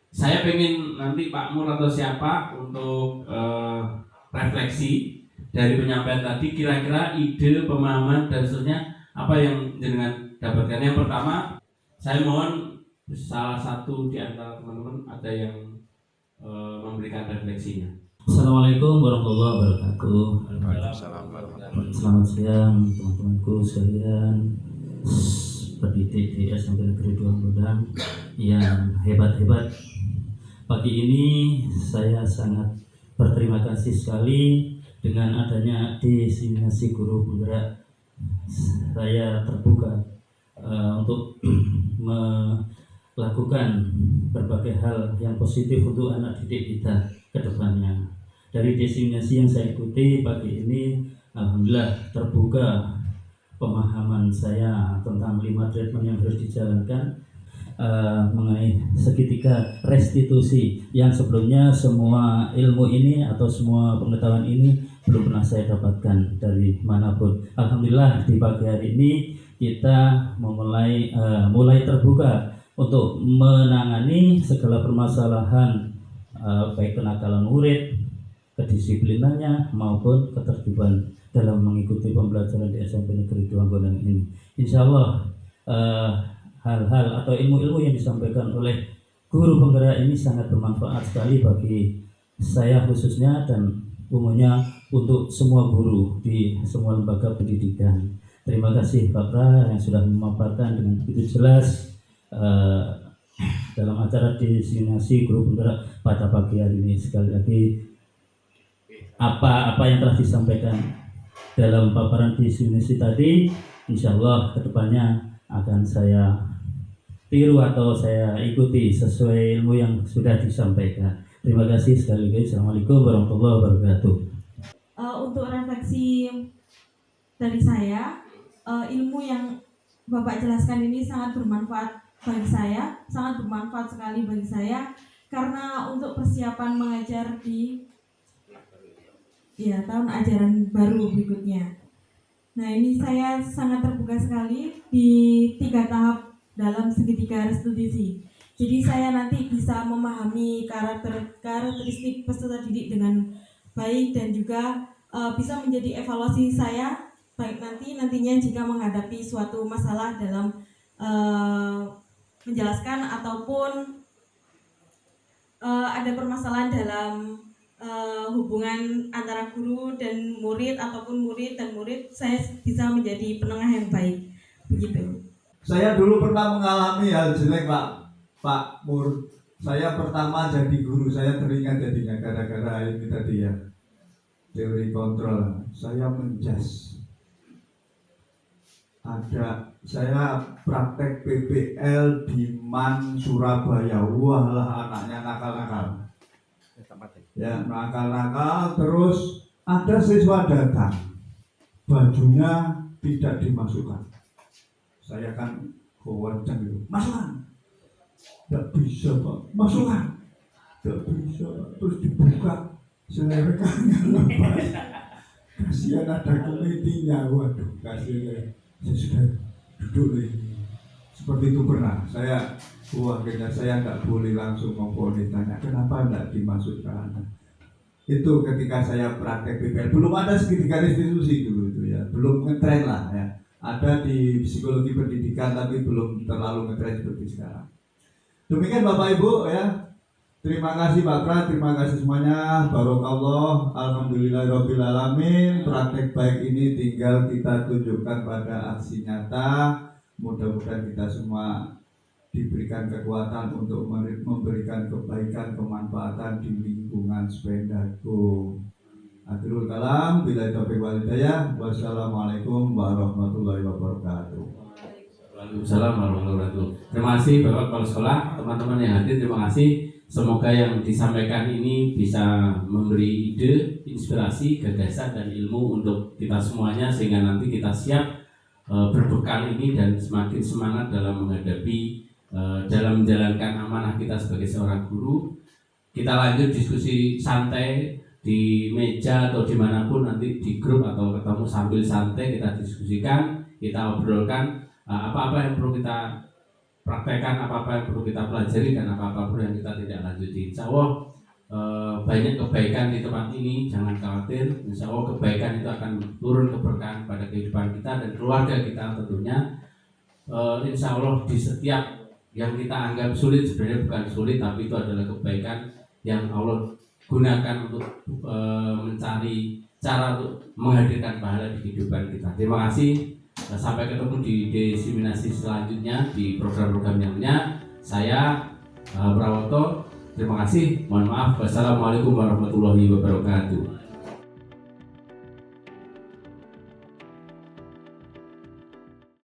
Saya pengen nanti Pak Mur atau siapa untuk refleksi dari penyampaian tadi, kira-kira ide, pemahaman dan seterusnya apa yang jenengan dapatkan. Yang pertama, saya mohon salah satu di antara teman-teman ada yang memberikan refleksinya. Assalamualaikum warahmatullahi wabarakatuh. Selamat siang teman-temanku sekalian, pendidik di SMP Negeri 2 Gondang yang hebat-hebat. Pagi ini saya sangat berterima kasih sekali dengan adanya designasi guru penggerak. Saya terbuka untuk melakukan berbagai hal yang positif untuk anak didik kita ke depannya. Dari designasi yang saya ikuti pagi ini, alhamdulillah terbuka pemahaman saya tentang 5 treatment yang harus dijalankan mengenai segitiga restitusi yang sebelumnya semua ilmu ini atau semua pengetahuan ini belum pernah saya dapatkan dari manapun. Alhamdulillah di pagi hari ini kita mulai terbuka untuk menangani segala permasalahan baik kenakalan murid, kedisiplinannya maupun ketertiban dalam mengikuti pembelajaran di SMP Negeri 2 Gondang ini. Insya Allah hal-hal atau ilmu-ilmu yang disampaikan oleh guru penggerak ini sangat bermanfaat sekali bagi saya khususnya dan umumnya untuk semua guru di semua lembaga pendidikan. Terima kasih Pak Pra yang sudah memaparkan dengan begitu jelas dalam acara diseminasi guru penggerak pada pagi hari ini. Sekali lagi apa yang telah disampaikan dalam paparan diseminasi tadi, insya Allah kedepannya akan saya tiru atau saya ikuti sesuai ilmu yang sudah disampaikan. Terima kasih sekali lagi. Assalamualaikum warahmatullahi wabarakatuh. Untuk refleksi dari saya, ilmu yang Bapak jelaskan ini sangat bermanfaat bagi saya, sangat bermanfaat sekali bagi saya, karena untuk persiapan mengajar di tahun ajaran baru berikutnya. Nah, ini saya sangat terbuka sekali di 3 tahap dalam segitiga restitusi. Jadi saya nanti bisa memahami karakteristik peserta didik dengan baik dan juga bisa menjadi evaluasi saya baik nantinya jika menghadapi suatu masalah dalam menjelaskan ataupun ada permasalahan dalam hubungan antara guru dan murid ataupun murid dan murid, saya bisa menjadi penengah yang baik begitu. Saya dulu pernah mengalami hal jelek Pak Mur. Saya pertama jadi guru, saya teringat jadinya gara-gara ini tadi ya, teori kontrol. Saya menjas. Saya praktek PPL di Man Surabaya. Wah lah, anaknya nakal-nakal. Ya, nakal-nakal. Terus ada siswa datang, bajunya tidak dimasukkan. Saya kan kewancang gitu, masukkan. Tidak bisa Pak, masukkan. Tidak bisa. Terus dibuka, selerekannya lepas. Kasihan ada komitinya. Waduh, kasihan. Saya sudah duduk nih. Seperti itu pernah. Akhirnya saya nggak boleh langsung ngomongin, tanya kenapa nggak dimasukkan. Itu ketika saya praktek PPL. Belum ada segitiga restitusi dulu itu ya. Belum ngetren lah ya. Ada di psikologi pendidikan tapi belum terlalu ngetren seperti sekarang. Demikian Bapak Ibu ya. Terima kasih Pak Pra, terima kasih semuanya. Barokallah, alhamdulillahirabbil alamin. Praktek baik ini tinggal kita tunjukkan pada aksi nyata. Mudah-mudahan kita semua diberikan kekuatan untuk memberikan kebaikan, kemanfaatan di lingkungan Spendago. Akhirul kalam, billahi taufiq wal hidayah. Wassalamualaikum warahmatullahi wabarakatuh. Waalaikumsalam warahmatullahi wabarakatuh. Terima kasih Bapak Kepala Sekolah, teman-teman yang hadir, terima kasih. Semoga yang disampaikan ini bisa memberi ide, inspirasi, gagasan, dan ilmu untuk kita semuanya sehingga nanti kita siap berbekal ini dan semakin semangat dalam menghadapi, dalam menjalankan amanah kita sebagai seorang guru. Kita lanjut diskusi santai di meja atau dimanapun nanti di grup atau ketemu sambil santai kita diskusikan, kita obrolkan apa-apa yang perlu kita praktekkan, apa-apa yang perlu kita pelajari, dan apa-apa pun yang kita tidak lanjuti. Insya Allah banyak kebaikan di tempat ini, jangan khawatir. Insya Allah kebaikan itu akan turun keberkahan pada kehidupan kita dan keluarga kita tentunya. Insya Allah di setiap yang kita anggap sulit sebenarnya bukan sulit, tapi itu adalah kebaikan yang Allah gunakan untuk mencari cara untuk menghadirkan pahala di kehidupan kita. Terima kasih. Sampai ketemu di diseminasi selanjutnya di program-program yang lainnya. Saya Prawoto, terima kasih. Mohon maaf. Wassalamualaikum warahmatullahi wabarakatuh.